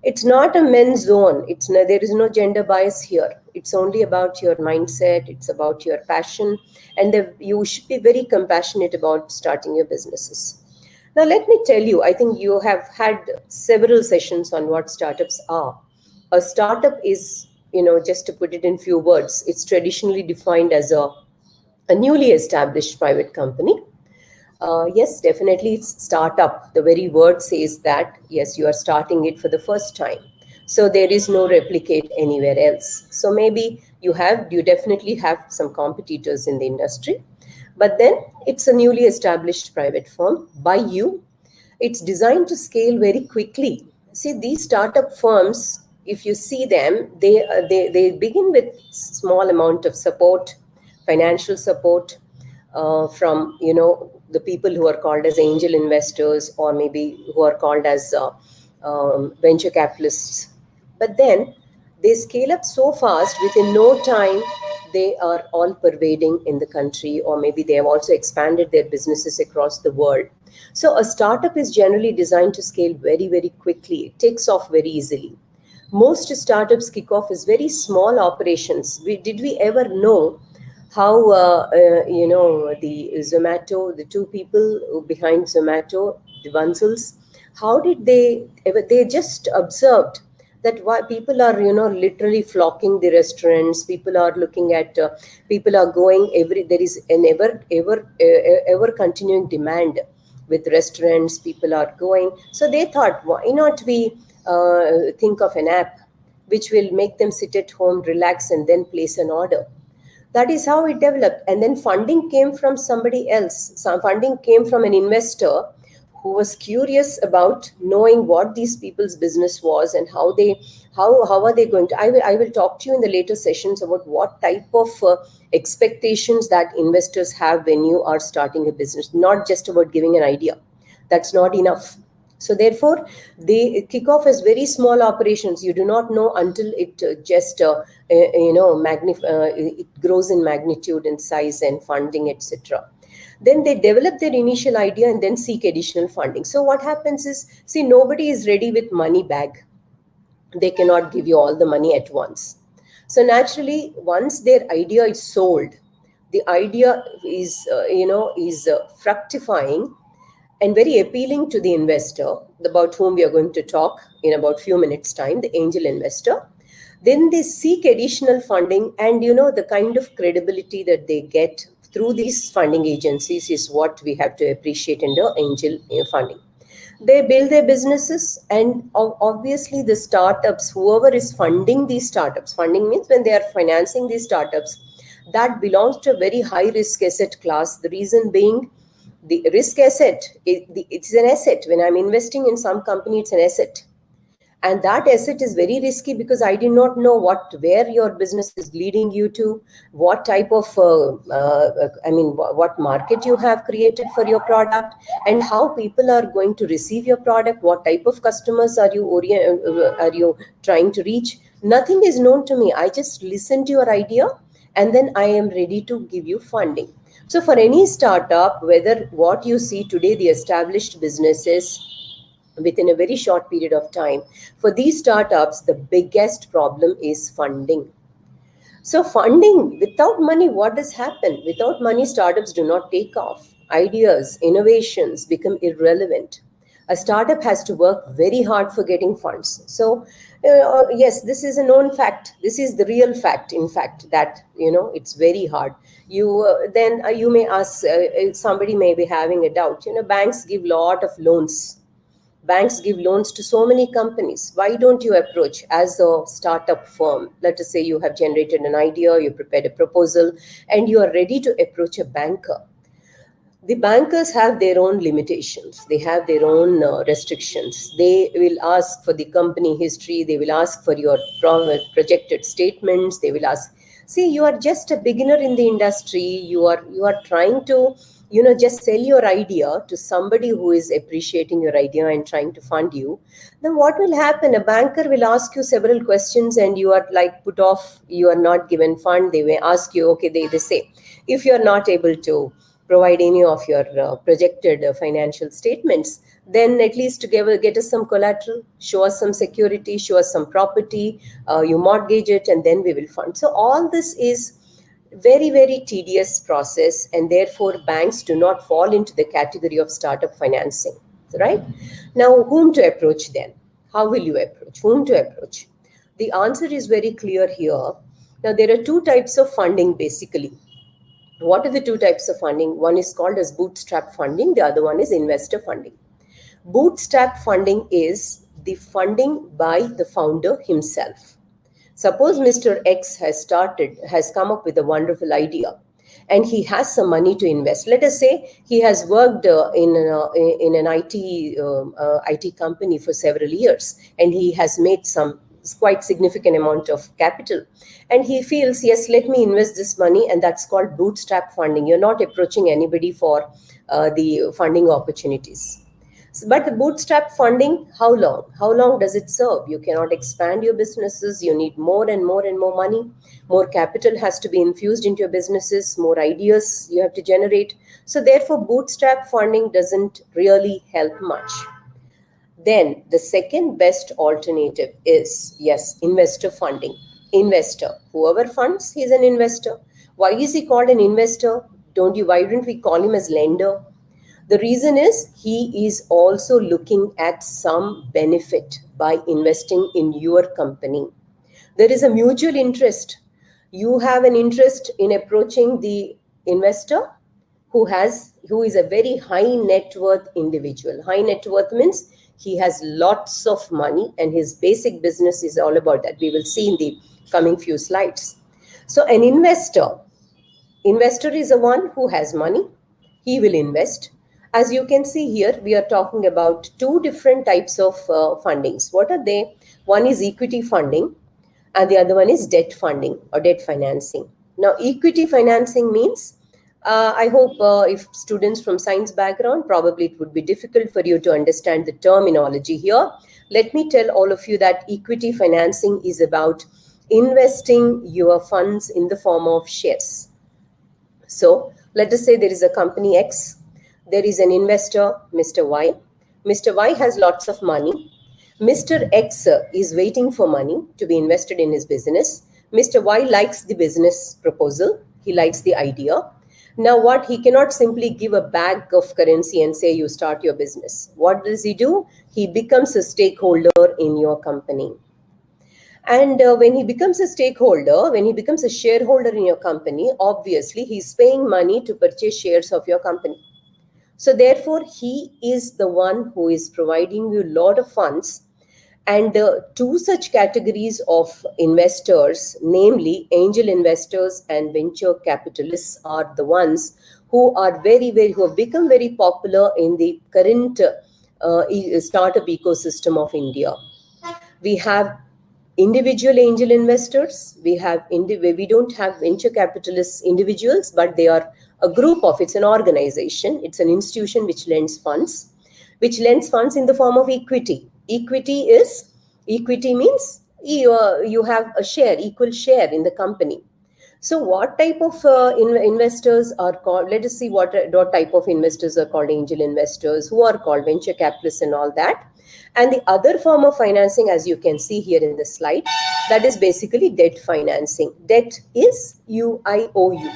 It's not a men's zone. There is no gender bias here. It's only about your mindset. It's about your passion, and you should be very compassionate about starting your businesses. Now, let me tell you, I think you have had several sessions on what startups are. A startup is, just to put it in few words, it's traditionally defined as a newly established private company. Yes, definitely it's startup. The very word says that, yes, you are starting it for the first time. So there is no replicate anywhere else. So maybe you definitely have some competitors in the industry, but then it's a newly established private firm by you. It's designed to scale very quickly. See, these startup firms, if you see them, they begin with small amount of support, financial support, from the people who are called as angel investors, or maybe who are called as venture capitalists. But then they scale up so fast, within no time they are all pervading in the country, or maybe they have also expanded their businesses across the world. So a startup is generally designed to scale very, very quickly. It takes off very easily. Most startups kick off as very small operations. Did we ever know how the Zomato, the two people behind Zomato, the Bansals, how did they just observed that why people are literally flocking the restaurants. People are looking at, people are going there is an ever continuing demand with restaurants. People are going, so they thought, why not we think of an app which will make them sit at home, relax, and then place an order. That is how it developed. And then funding came from somebody else. Some funding came from an investor who was curious about knowing what these people's business was, and how are they going to. I will talk to you in the later sessions about what type of expectations that investors have when you are starting a business. Not just about giving an idea. That's not enough. So therefore, they kick off as very small operations. You do not know until it it grows in magnitude and size and funding, etc. Then they develop their initial idea and then seek additional funding. So what happens is, see, nobody is ready with money bag. They cannot give you all the money at once. So naturally, once their idea is sold, the idea is fructifying and very appealing to the investor, about whom we are going to talk in about few minutes time, the angel investor. Then they seek additional funding, and the kind of credibility that they get through these funding agencies is what we have to appreciate in the angel funding. They build their businesses, and obviously the startups, whoever is funding these startups, funding means when they are financing these startups, that belongs to a very high risk asset class. The reason being, the risk asset, it's an asset. When I'm investing in some company, it's an asset. And that asset is very risky, because I do not know where your business is leading you to, what type of, what market you have created for your product, and how people are going to receive your product, what type of customers are you trying to reach. Nothing is known to me. I just listen to your idea, and then I am ready to give you funding. So for any startup, whether what you see today, the established businesses, within a very short period of time, for these startups, the biggest problem is funding. So funding, without money, what does happen? Without money, startups do not take off. Ideas, innovations become irrelevant. A startup has to work very hard for getting funds. So yes, this is a known fact. This is the real fact, in fact, that it's very hard. You may ask, somebody may be having a doubt. Banks give lot of loans. Banks give loans to so many companies. Why don't you approach as a startup firm? Let us say you have generated an idea, you prepared a proposal, and you are ready to approach a banker. The bankers have their own limitations. They have their own restrictions. They will ask for the company history. They will ask for your projected statements. They will ask, see, you are just a beginner in the industry. You are trying to just sell your idea to somebody who is appreciating your idea and trying to fund you. Then what will happen? A banker will ask you several questions, and you are like put off. You are not given fund. They may ask you, okay, they say, if you are not able to provide any of your projected financial statements, then at least to get us some collateral, show us some security, show us some property, you mortgage it, and then we will fund. So all this is very, very tedious process, and therefore banks do not fall into the category of startup financing, right? Now, whom to approach then? How will you approach? Whom to approach? The answer is very clear here. Now, there are two types of funding basically. What are the two types of funding? One is called as bootstrap funding, the other one is investor funding. Bootstrap funding is the funding by the founder himself. Suppose Mr. X has come up with a wonderful idea, and he has some money to invest. Let us say he has worked in an IT company for several years, and he has made some quite significant amount of capital, and he feels, yes, let me invest this money, and that's called bootstrap funding. You're not approaching anybody for the funding opportunities. But the bootstrap funding, how long? How long does it serve? You cannot expand your businesses. You need more and more and more money. More capital has to be infused into your businesses. More ideas you have to generate. So therefore, bootstrap funding doesn't really help much. Then the second best alternative is, yes, investor funding. Investor. Whoever funds, he's an investor. Why is he called an investor? Why don't we call him as lender? The reason is he is also looking at some benefit by investing in your company. There is a mutual interest. You have an interest in approaching the investor who is a very high net worth individual. High net worth means he has lots of money, and his basic business is all about that. We will see in the coming few slides. So an investor is the one who has money. He will invest. As you can see here, we are talking about two different types of fundings. What are they? One is equity funding, and the other one is debt funding or debt financing. Now, equity financing means, I hope if students from science background, probably it would be difficult for you to understand the terminology here. Let me tell all of you that equity financing is about investing your funds in the form of shares. So let us say there is a company X. There is an investor, Mr. Y. Mr. Y has lots of money. Mr. X is waiting for money to be invested in his business. Mr. Y likes the business proposal. He likes the idea. Now what? He cannot simply give a bag of currency and say, you start your business. What does he do? He becomes a stakeholder in your company. And when he becomes a stakeholder, when he becomes a shareholder in your company, obviously he's paying money to purchase shares of your company. So therefore, he is the one who is providing you a lot of funds. And two such categories of investors, namely angel investors and venture capitalists, are the ones who are who have become very popular in the current startup ecosystem of India. We have individual angel investors. We don't have venture capitalists individuals, but they are a group of, it's an organization, it's an institution which lends funds in the form of equity. Equity means you have a share, equal share in the company. So what type of investors are called? Let us see what type of investors are called angel investors, who are called venture capitalists and all that. And the other form of financing, as you can see here in the slide, that is basically debt financing. Debt is IOU.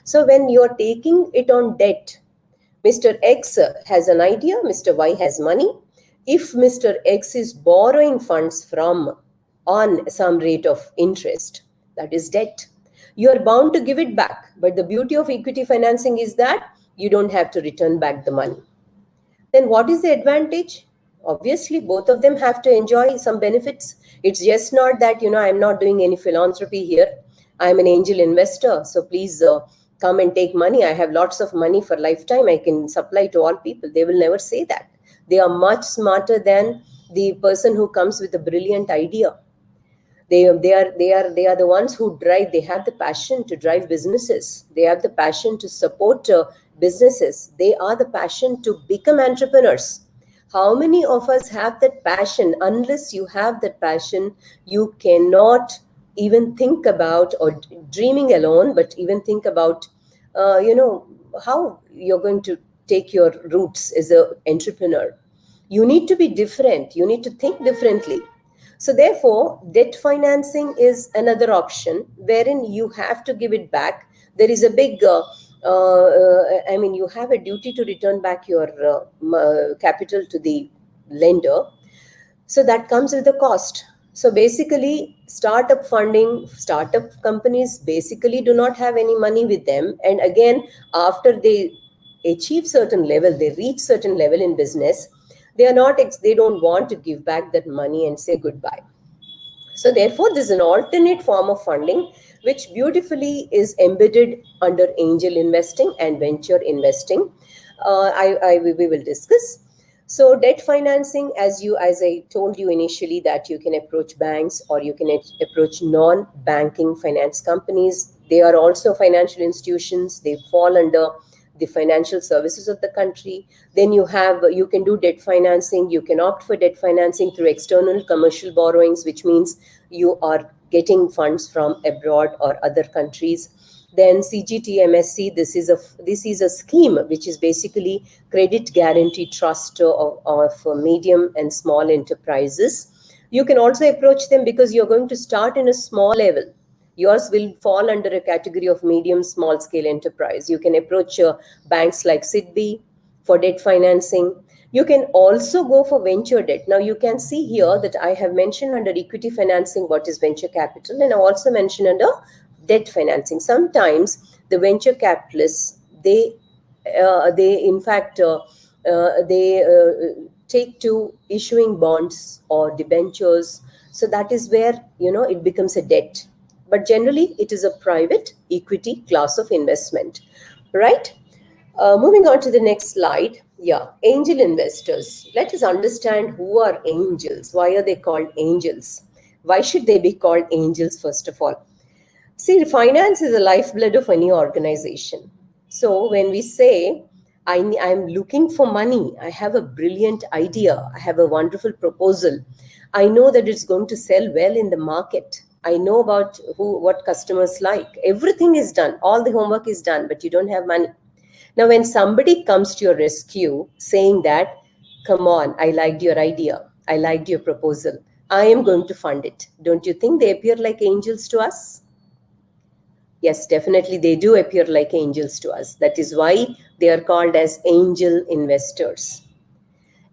So when you're taking it on debt, Mr. X has an idea, Mr. Y has money. If Mr. X is borrowing funds on some rate of interest, that is debt. You're bound to give it back. But the beauty of equity financing is that you don't have to return back the money. Then what is the advantage? Obviously, both of them have to enjoy some benefits. It's just not that, I'm not doing any philanthropy here. I'm an angel investor. So please come and take money. I have lots of money for lifetime. I can supply to all people. They will never say that. They are much smarter than the person who comes with a brilliant idea. They are the ones who drive. They have the passion to drive businesses. They have the passion to support businesses. They are the passion to become entrepreneurs. How many of us have that passion? Unless you have that passion, you cannot even think about, or dreaming alone, but even think about, how you're going to take your roots as an entrepreneur. You need to be different. You need to think differently. So therefore, debt financing is another option wherein you have to give it back. There is a big, you have a duty to return back your capital to the lender. So that comes with a cost. So basically, startup funding, startup companies basically do not have any money with them. And again, after they achieve certain level, they reach certain level in business, they don't want to give back that money and say goodbye. So therefore, this is an alternate form of funding which beautifully is embedded under angel investing and venture investing. We will discuss. So debt financing, as I told you initially, that you can approach banks or you can approach non-banking finance companies. They are also financial institutions. They fall under the financial services of the country. Then you can do debt financing. You can opt for debt financing through external commercial borrowings, which means you are getting funds from abroad or other countries. Then CGTMSC, this is a scheme which is basically credit guarantee trust of medium and small enterprises. You can also approach them because you're going to start in a small level. Yours will fall under a category of medium, small scale enterprise. You can approach banks like SIDBI for debt financing. You can also go for venture debt. Now you can see here that I have mentioned under equity financing what is venture capital, and I also mentioned under debt financing. Sometimes the venture capitalists, they in fact take to issuing bonds or debentures. So that is where it becomes a debt. But generally, it is a private equity class of investment, right? Moving on to the next slide. Yeah, angel investors. Let us understand who are angels. Why are they called angels? Why should they be called angels, first of all? See, finance is the lifeblood of any organization. So when we say, I'm looking for money, I have a brilliant idea, I have a wonderful proposal, I know that it's going to sell well in the market, I know about what customers like, everything is done, all the homework is done, but you don't have money. Now, when somebody comes to your rescue saying that, come on, I liked your idea, I liked your proposal, I am going to fund it, don't you think they appear like angels to us? Yes, definitely they do appear like angels to us. That is why they are called as angel investors.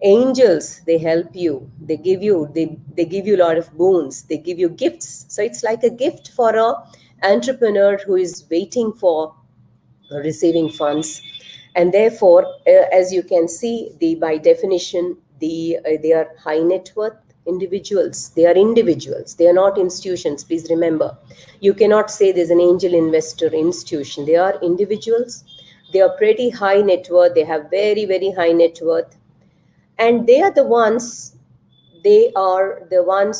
Angels, they help you. They give you a lot of boons. They give you gifts. So it's like a gift for an entrepreneur who is waiting for receiving funds. And therefore, as you can see, by definition, they are high net worth individuals. They are individuals. They are not institutions. Please remember, you cannot say there's an angel investor institution. They are individuals. They are pretty high net worth. They have very, very high net worth. And they are the ones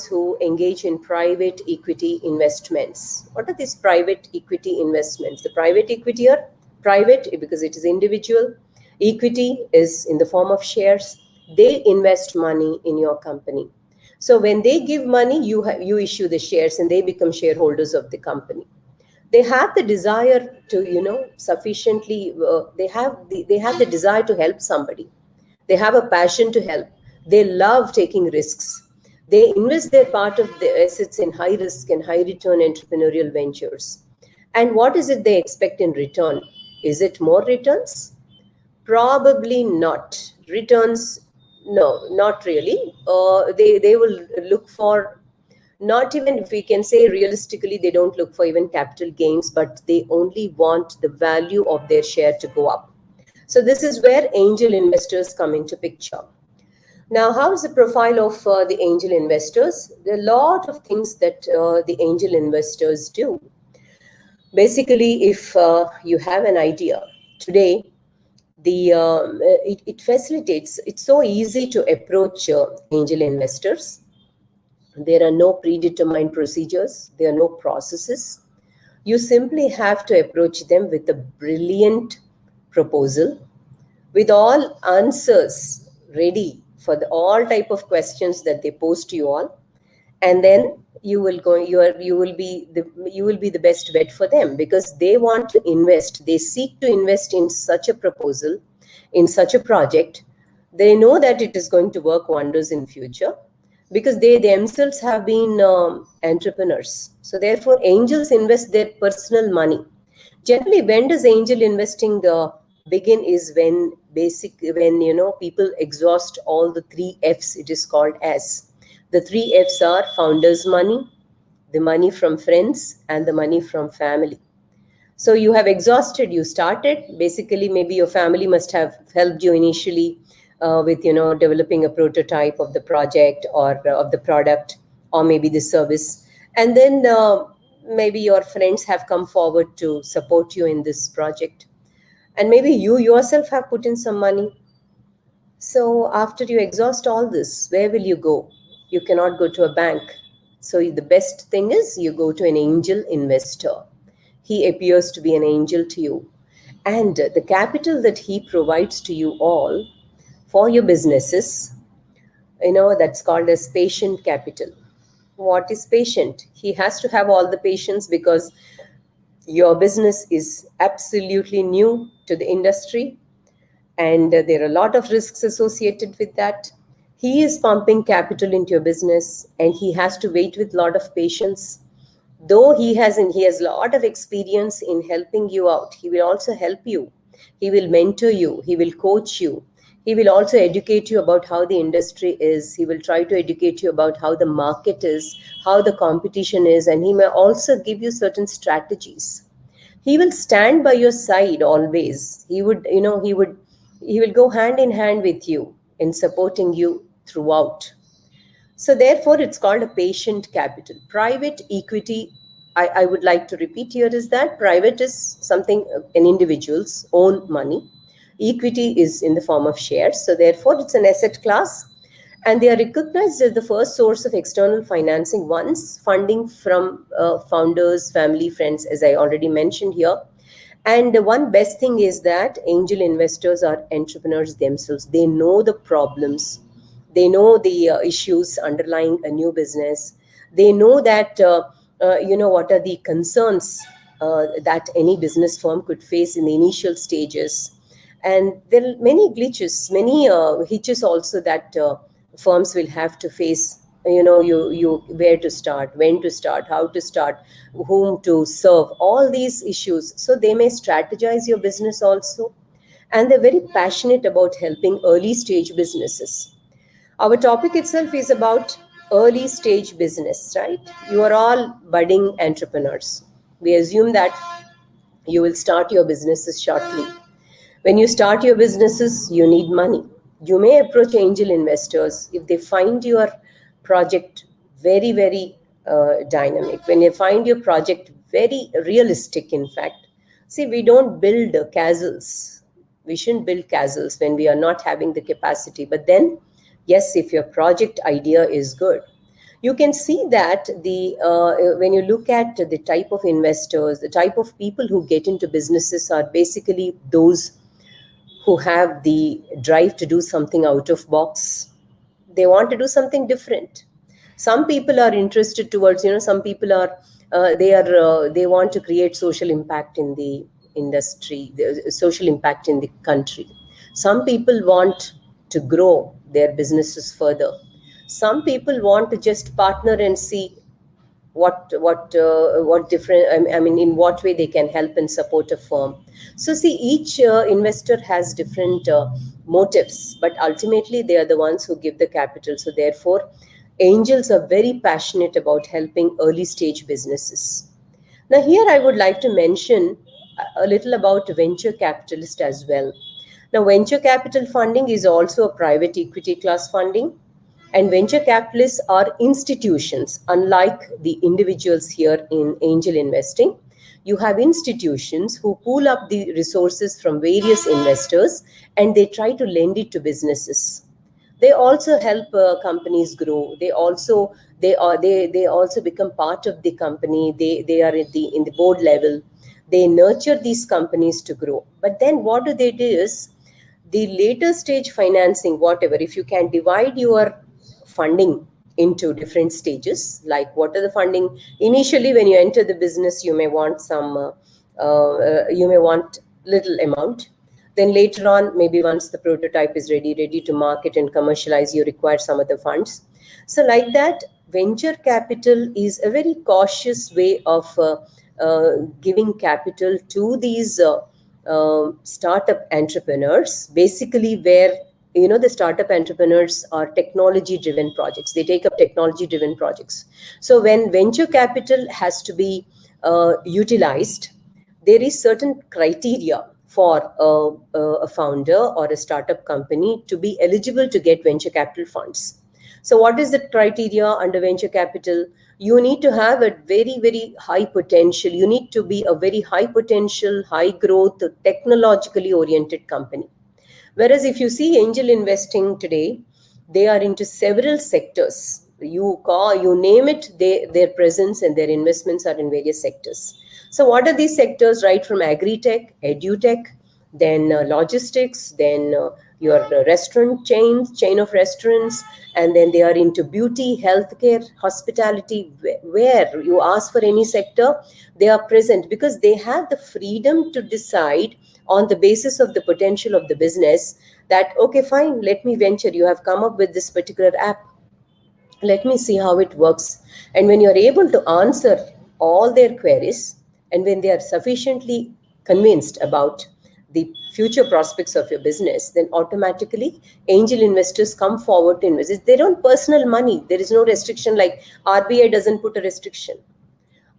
who engage in private equity investments. What are these private equity investments? The private equity are private because it is individual. Equity is in the form of shares. They invest money in your company. So when they give money, you issue the shares and they become shareholders of the company. They have the desire to, sufficiently, they have the desire to help somebody. They have a passion to help. They love taking risks. They invest their part of their assets in high risk and high return entrepreneurial ventures. And what is it they expect in return? Is it more returns? Probably not. Returns, no, not really. They will look for, not even, if we can say realistically, they don't look for even capital gains, but they only want the value of their share to go up. So this is where angel investors come into picture. Now, how is the profile of the angel investors? There are a lot of things that the angel investors do. Basically, if you have an idea today, it facilitates. It's so easy to approach angel investors. There are no predetermined procedures. There are no processes. You simply have to approach them with a brilliant proposal, with all answers ready for all type of questions that they pose to you all, and then you will be the best bet for them, because they want to invest. They seek to invest in such a proposal, in such a project, They know that it is going to work wonders in future because they themselves have been entrepreneurs. So therefore, angels invest their personal money. Generally, when does angel investing begin? Is when people exhaust all the three F's. It is called as the three F's are founders' money, the money from friends, and the money from family. So you have exhausted, you started. Basically, maybe your family must have helped you initially with developing a prototype of the project or of the product, or maybe the service. And then maybe your friends have come forward to support you in this project. And maybe you yourself have put in some money. So after you exhaust all this, where will you go? You cannot go to a bank. So the best thing is you go to an angel investor. He appears to be an angel to you. And the capital that he provides to you all for your businesses, that's called as patient capital. What is patient? He has to have all the patience because your business is absolutely new to the industry, and there are a lot of risks associated with that. He is pumping capital into your business, and he has to wait with a lot of patience. Though he has a lot of experience in helping you out, he will also help you. He will mentor you. He will coach you. He will also educate you about how the industry is. He will try to educate you about how the market is, how the competition is, and he may also give you certain strategies. He will stand by your side always. He will go hand in hand with you in supporting you throughout. So therefore, it's called a patient capital. Private equity, I would like to repeat here, is that private is something an individual's own money. Equity is in the form of shares. So therefore, it's an asset class. And they are recognized as the first source of external financing once funding from founders, family, friends, as I already mentioned here. And the one best thing is that angel investors are entrepreneurs themselves. They know the problems, they know the issues underlying a new business. They know that what are the concerns that any business firm could face in the initial stages. And there are many glitches, many hitches also that firms will have to face. You where to start, when to start, how to start, whom to serve, all these issues. So they may strategize your business also. And they're very passionate about helping early stage businesses. Our topic itself is about early stage business, right? You are all budding entrepreneurs. We assume that you will start your businesses shortly. When you start your businesses, you need money. You may approach angel investors if they find your project very, very dynamic, when they find your project very realistic, in fact. See, we don't build castles. We shouldn't build castles when we are not having the capacity. But then, yes, if your project idea is good, you can see that when you look at the type of investors, the type of people who get into businesses are basically those who have the drive to do something out of box. They want to do something different. Some people are interested towards, some people are they want to create social impact in the industry, the social impact in the country. Some people want to grow their businesses further. Some people want to just partner and see what different, I mean, in what way they can help and support a firm. So see, each investor has different motives, but ultimately they are the ones who give the capital. So therefore, angels are very passionate about helping early stage businesses. Now here I would like to mention a little about venture capitalist as well. Now, venture capital funding is also a private equity class funding, and venture capitalists are institutions, unlike the individuals here in angel investing. You have institutions who pool up the resources from various investors and they try to lend it to businesses. They also help companies grow. They also become part of the company. They are at the board level. They nurture these companies to grow. But then what do they do is the later stage financing, whatever, if you can divide your funding into different stages, like what are the funding initially when you enter the business, you may want some you may want little amount. Then later on, maybe once the prototype is ready to market and commercialize, you require some other funds. So like that, venture capital is a very cautious way of giving capital to these startup entrepreneurs, basically where the startup entrepreneurs are technology driven projects. They take up technology driven projects. So when venture capital has to be utilized, there is certain criteria for a founder or a startup company to be eligible to get venture capital funds. So what is the criteria under venture capital? You need to have a very, very high potential. You need to be a very high potential, high growth, technologically oriented company. Whereas if you see angel investing today, they are into several sectors. You name it, their presence and their investments are in various sectors. So what are these sectors? Right from agri-tech, edu-tech, then logistics, then your chain of restaurants, and then they are into beauty, healthcare, hospitality. Where you ask for any sector, they are present because they have the freedom to decide on the basis of the potential of the business that, okay, fine, let me venture. You have come up with this particular app. Let me see how it works. And when you're able to answer all their queries, and when they are sufficiently convinced about the future prospects of your business, then automatically angel investors come forward to invest. It's their own personal money. There is no restriction, like RBI doesn't put a restriction.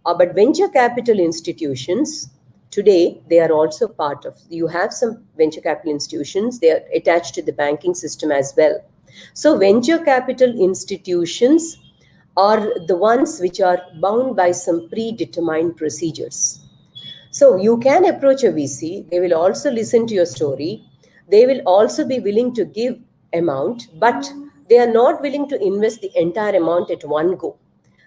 But venture capital institutions, today, they are also part of, you have some venture capital institutions, they are attached to the banking system as well. So venture capital institutions are the ones which are bound by some predetermined procedures. So you can approach a VC, they will also listen to your story, they will also be willing to give amount, but they are not willing to invest the entire amount at one go.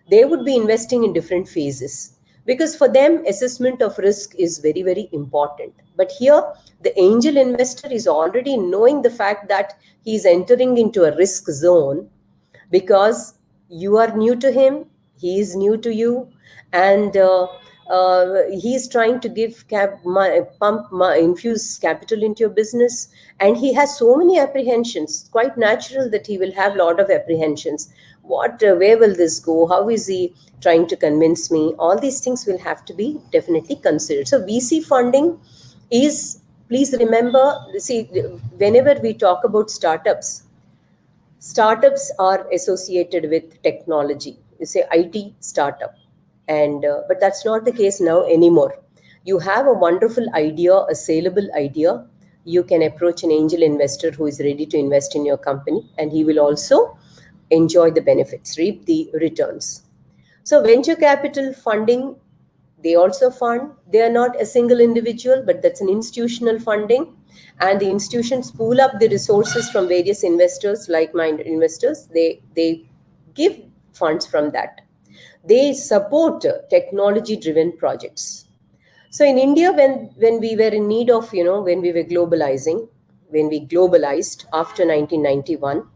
They would be investing in different phases, because for them assessment of risk is very, very important. But here the angel investor is already knowing the fact that he is entering into a risk zone, because you are new to him, he is new to you, and he is trying to infuse capital into your business, and he has so many apprehensions. Quite natural that he will have a lot of apprehensions. Where will this go? How is he trying to convince me? All these things will have to be definitely considered. So VC funding is, please remember, see, whenever we talk about startups are associated with technology. You say IT startup, and but that's not the case now anymore. You have a wonderful idea, a saleable idea. You can approach an angel investor who is ready to invest in your company, and he will also enjoy the benefits, reap the returns. So venture capital funding, they also fund. They are not a single individual, but that's an institutional funding. And the institutions pool up the resources from various investors, like-minded investors. They give funds from that. They support technology-driven projects. So in India, when we were in need of, when we were globalizing, when we globalized after 1991,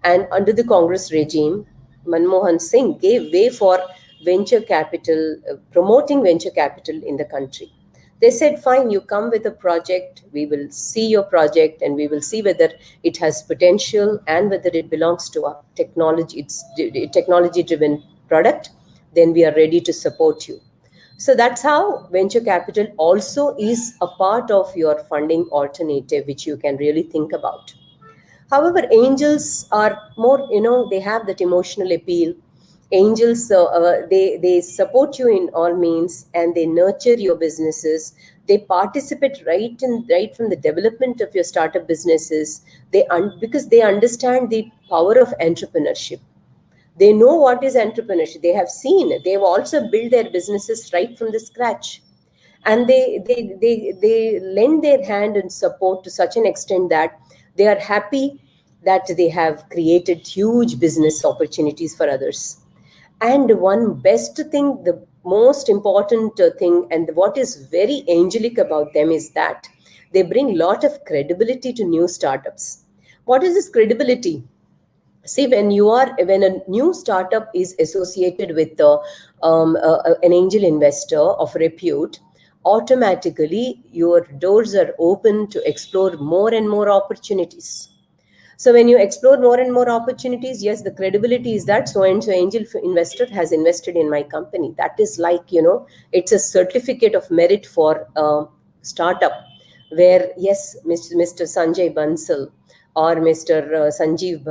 and under the Congress regime, Manmohan Singh gave way for venture capital, promoting venture capital in the country. They said, fine, you come with a project, we will see your project and we will see whether it has potential and whether it belongs to a technology, it's a technology-driven product, then we are ready to support you. So that's how venture capital also is a part of your funding alternative, which you can really think about. However, angels are more, they have that emotional appeal. Angels, they support you in all means, and they nurture your businesses. They participate right from the development of your startup businesses. Because they understand the power of entrepreneurship. They know what is entrepreneurship. They have seen, they've also built their businesses right from the scratch. And they lend their hand and support to such an extent that they are happy that they have created huge business opportunities for others. And one best thing, the most important thing, and what is very angelic about them is that they bring a lot of credibility to new startups. What is this credibility? See, when a new startup is associated with an angel investor of repute, automatically your doors are open to explore more and more opportunities. So when you explore more and more opportunities, yes, the credibility is that so and so angel investor has invested in my company. That is like, it's a certificate of merit for a startup where, yes, Mr. Sanjay Bansal or Mr. Sanjeev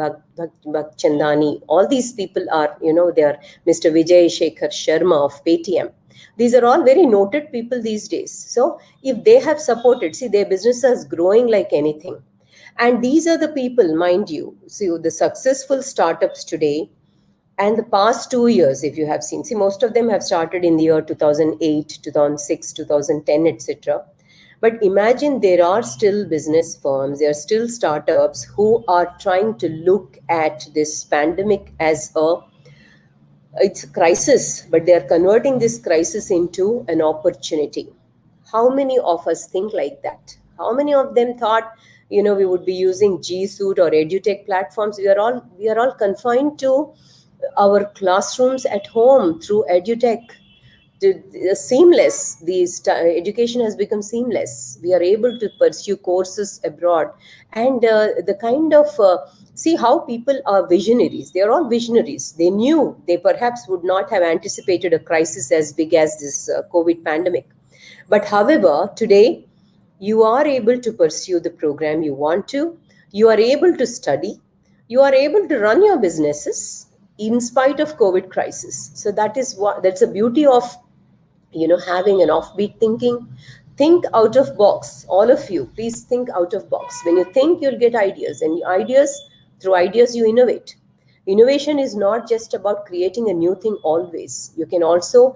Bhagchandani, all these people are, they are Mr. Vijay Shekhar Sharma of Paytm. These are all very noted people these days. So if they have supported, see, their business is growing like anything. And these are the people, mind you, see the successful startups today and the past 2 years, if you have seen, see, most of them have started in the year 2008, 2006, 2010, etc. But imagine there are still business firms, there are still startups who are trying to look at this pandemic as it's a crisis, but they are converting this crisis into an opportunity. How many of us think like that? How many of them thought, we would be using G Suite or EduTech platforms? We are all confined to our classrooms at home through EduTech. Seamless. Education has become seamless. We are able to pursue courses abroad, and the kind of see how people are visionaries. They are all visionaries. They knew they perhaps would not have anticipated a crisis as big as this COVID pandemic. But however, today you are able to pursue the program you want to. You are able to study. You are able to run your businesses in spite of COVID crisis. So that's the beauty of having an offbeat thinking. Think out of box. All of you, please think out of box. When you think, you'll get ideas, and through ideas you innovate. Innovation is not just about creating a new thing always. You can also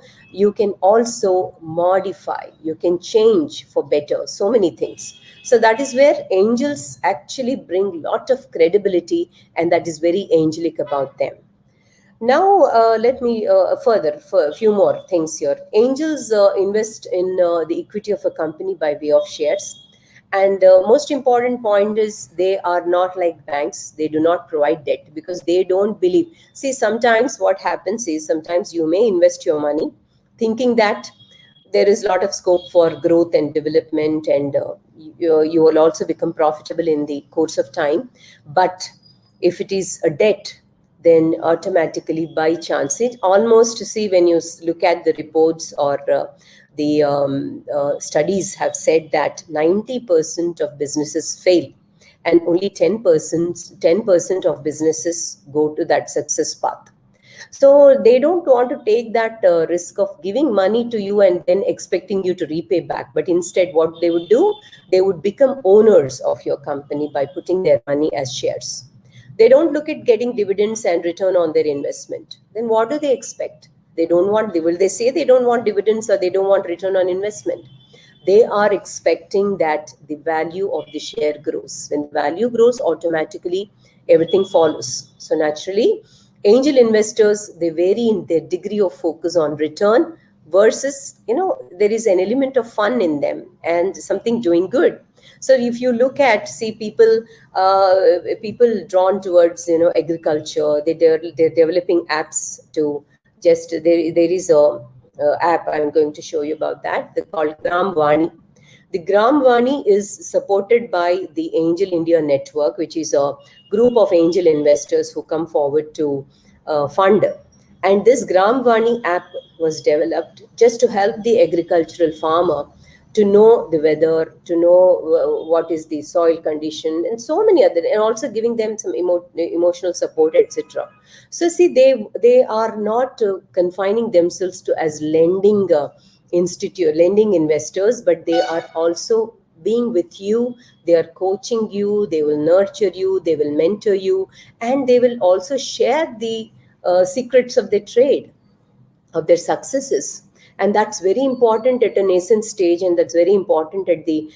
modify, you can change for better, so many things. So that is where angels actually bring lot of credibility, and that is very angelic about them. Now, let me further for a few more things here. Angels invest in the equity of a company by way of shares. And most important point is they are not like banks. They do not provide debt because they don't believe. See, sometimes what happens is sometimes you may invest your money thinking that there is a lot of scope for growth and development, and you will also become profitable in the course of time. But if it is a debt, then automatically by chance, it almost, see, when you look at the reports or the studies have said that 90% of businesses fail, and only 10% of businesses go to that success path. So they don't want to take that risk of giving money to you and then expecting you to repay back. But instead, what they would do, they would become owners of your company by putting their money as shares. They don't look at getting dividends and return on their investment. Then what do they expect? Will they say they don't want dividends or they don't want return on investment? They are expecting that the value of the share grows. When the value grows, automatically everything follows. So naturally, angel investors, they vary in their degree of focus on return versus, there is an element of fun in them and something doing good. So if you look at, see, people drawn towards, agriculture, they're developing apps to just, there is a app I'm going to show you about that. They're called Gram Vani. The Gram Vani is supported by the Angel India Network, which is a group of angel investors who come forward to fund. And this Gram Vani app was developed just to help the agricultural farmer to know the weather, to know what is the soil condition, and so many other, and also giving them some emotional support, etc. So see, they are not confining themselves to as lending lending investors, but they are also being with you. They are coaching you, they will nurture you, they will mentor you, and they will also share the secrets of their trade, of their successes. And that's very important at a nascent stage, and that's very important at the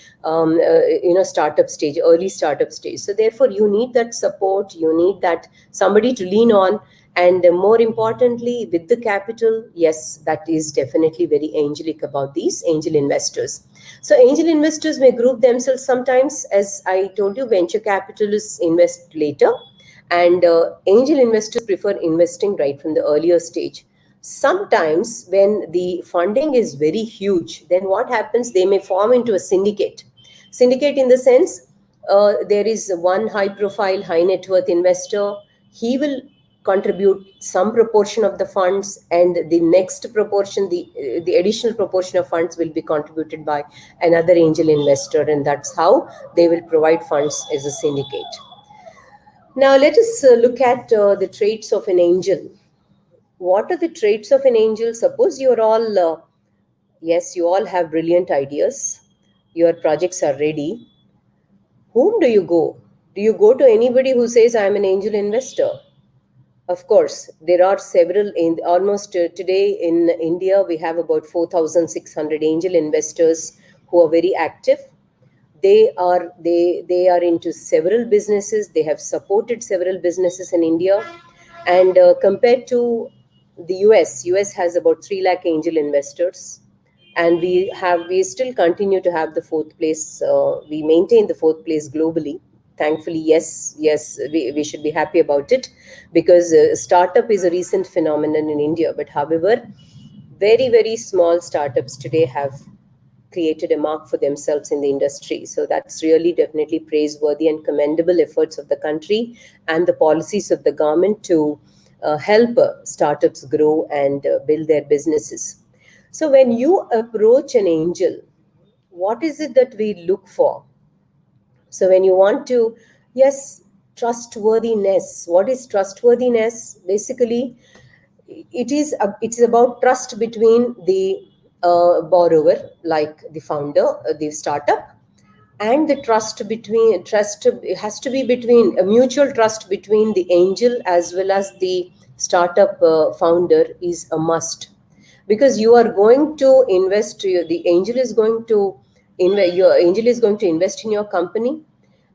startup stage, early startup stage. So therefore you need that support, you need that somebody to lean on, and more importantly, with the capital, yes, that is definitely very angelic about these angel investors. So angel investors may group themselves sometimes, as I told you, venture capitalists invest later, and angel investors prefer investing right from the earlier stage. Sometimes when the funding is very huge, then what happens? They may form into a syndicate. Syndicate in the sense, there is one high profile, high net worth investor. He will contribute some proportion of the funds, and the next proportion, the additional proportion of funds will be contributed by another angel investor, and that's how they will provide funds as a syndicate. Now let us look at the traits of an angel. What are the traits of an angel? Suppose you're all, yes, you all have brilliant ideas, your projects are ready. Whom do you go? Do you go to anybody who says, I'm an angel investor? Of course, there are several, in almost today in India, we have about 4,600 angel investors who are very active. They are into several businesses. They have supported several businesses in India. And compared to the US has about 3 lakh angel investors. And we still continue to have the fourth place. We maintain the fourth place globally. Thankfully, yes, we should be happy about it, because startup is a recent phenomenon in India. But however, very, very small startups today have created a mark for themselves in the industry. So that's really definitely praiseworthy and commendable efforts of the country and the policies of the government to help startups grow and build their businesses. So when you approach an angel, what is it that we look for? So when you want to, yes, trustworthiness. What is trustworthiness? Basically, it's about trust between the borrower, like the founder, the startup, and the trust it has to be between a mutual trust between the angel as well as the startup founder is a must, because you are going to invest. The angel is going to your angel is going to invest in your company,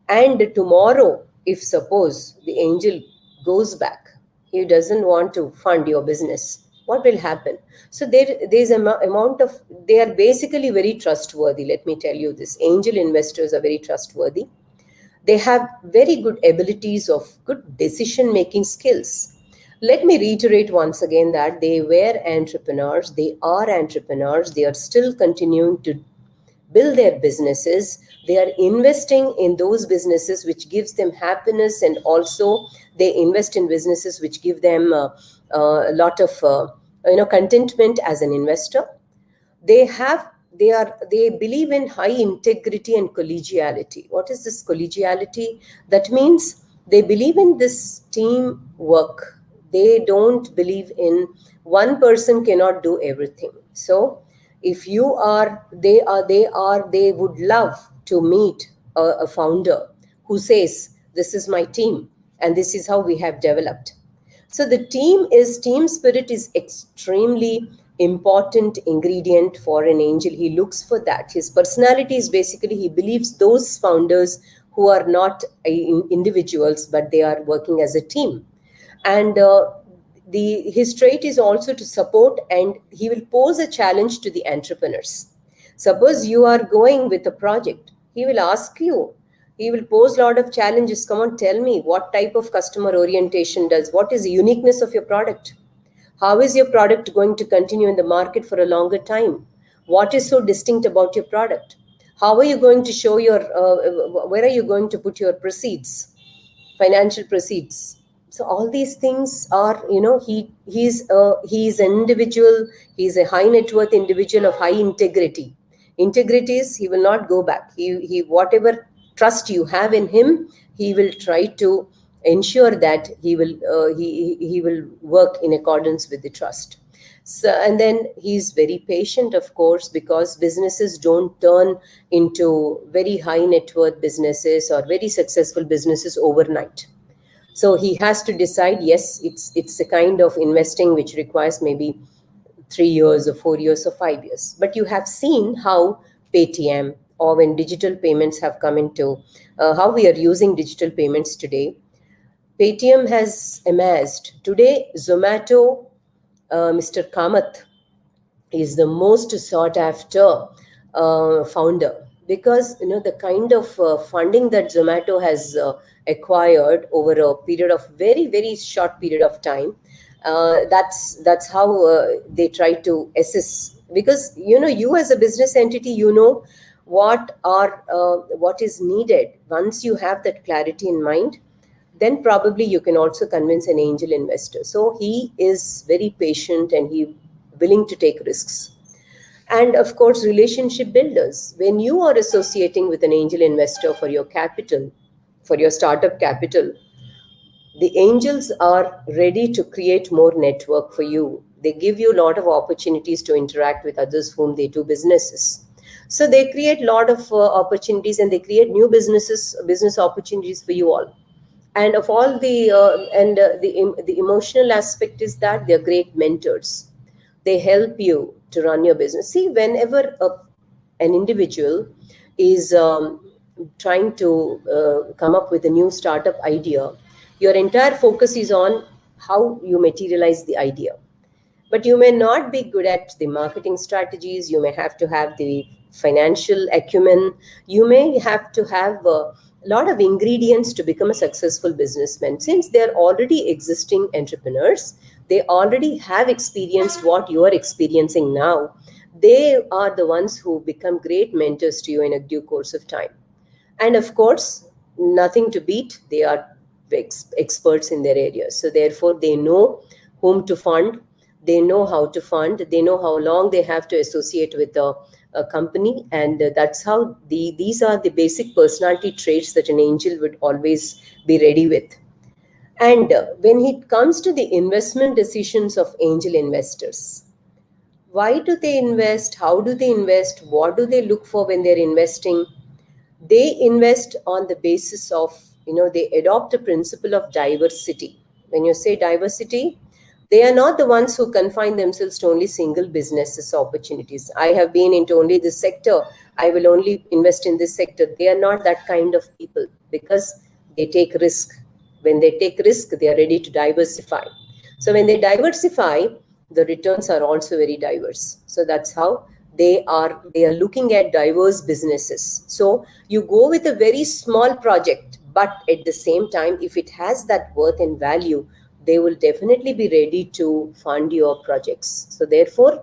and tomorrow, if suppose the angel goes back, he doesn't want to fund your business, what will happen? So there's an amount of, they are basically very trustworthy. Let me tell you this, angel investors are very trustworthy. They have very good abilities of good decision making skills. Let me reiterate once again that they were entrepreneurs, they are still continuing to build their businesses. They are investing in those businesses which gives them happiness, and also they invest in businesses which give them a lot of contentment as an investor. They believe in high integrity and collegiality. What is this collegiality? That means they believe in this team work. They don't believe in one person cannot do everything. So if you are they would love to meet a founder who says, this is my team and this is how we have developed. So the team spirit is extremely important ingredient for an angel. He looks for that. His personality is basically, he believes those founders who are not individuals, but they are working as a team. And his trait is also to support, and he will pose a challenge to the entrepreneurs. Suppose you are going with a project, he will ask you, he will pose a lot of challenges. Come on, tell me, what type of customer orientation does, what is the uniqueness of your product? How is your product going to continue in the market for a longer time? What is so distinct about your product? How are you going to show your, where are you going to put your proceeds, financial proceeds? So all these things are, he's an individual, he's a high net worth individual of high integrity. Integrity is, he will not go back. He whatever trust you have in him, he will try to ensure that he will work in accordance with the trust. So, and then he's very patient, of course, because businesses don't turn into very high net worth businesses or very successful businesses overnight. So he has to decide, yes, it's a kind of investing which requires maybe 3 years or 4 years or 5 years. But you have seen how Paytm, or when digital payments have come into, how we are using digital payments today. Paytm has amassed. Today, Zomato, Mr. Kamath is the most sought after founder, because the kind of funding that Zomato has acquired over a period of very, very short period of time, That's how they try to assess, because you as a business entity, what is needed. Once you have that clarity in mind, then probably you can also convince an angel investor. So he is very patient and he willing to take risks. And of course, relationship builders. When you are associating with an angel investor for your capital, for your startup capital, the angels are ready to create more network for you. They give you a lot of opportunities to interact with others whom they do businesses. So they create a lot of opportunities, and they create new business opportunities for you all. And of all the emotional aspect is that they're great mentors. They help you to run your business. See, whenever an individual is trying to come up with a new startup idea, your entire focus is on how you materialize the idea. But you may not be good at the marketing strategies. You may have to have the financial acumen. You may have to have a lot of ingredients to become a successful businessman. Since they're already existing entrepreneurs, they already have experienced what you are experiencing now. They are the ones who become great mentors to you in a due course of time. And of course, nothing to beat, they are experts in their areas. So therefore, they know whom to fund, they know how to fund, they know how long they have to associate with a company. And that's how these are the basic personality traits that an angel would always be ready with. And when it comes to the investment decisions of angel investors, why do they invest, how do they invest, what do they look for when they're investing? They invest on the basis of, they adopt a principle of diversity. When you say diversity, they are not the ones who confine themselves to only single businesses opportunities. I have been into only this sector, I will only invest in this sector. They are not that kind of people, because they take risk. When they take risk, they are ready to diversify. So when they diversify, the returns are also very diverse. So that's how they are looking at diverse businesses. So you go with a very small project, but at the same time, if it has that worth and value, they will definitely be ready to fund your projects. So therefore,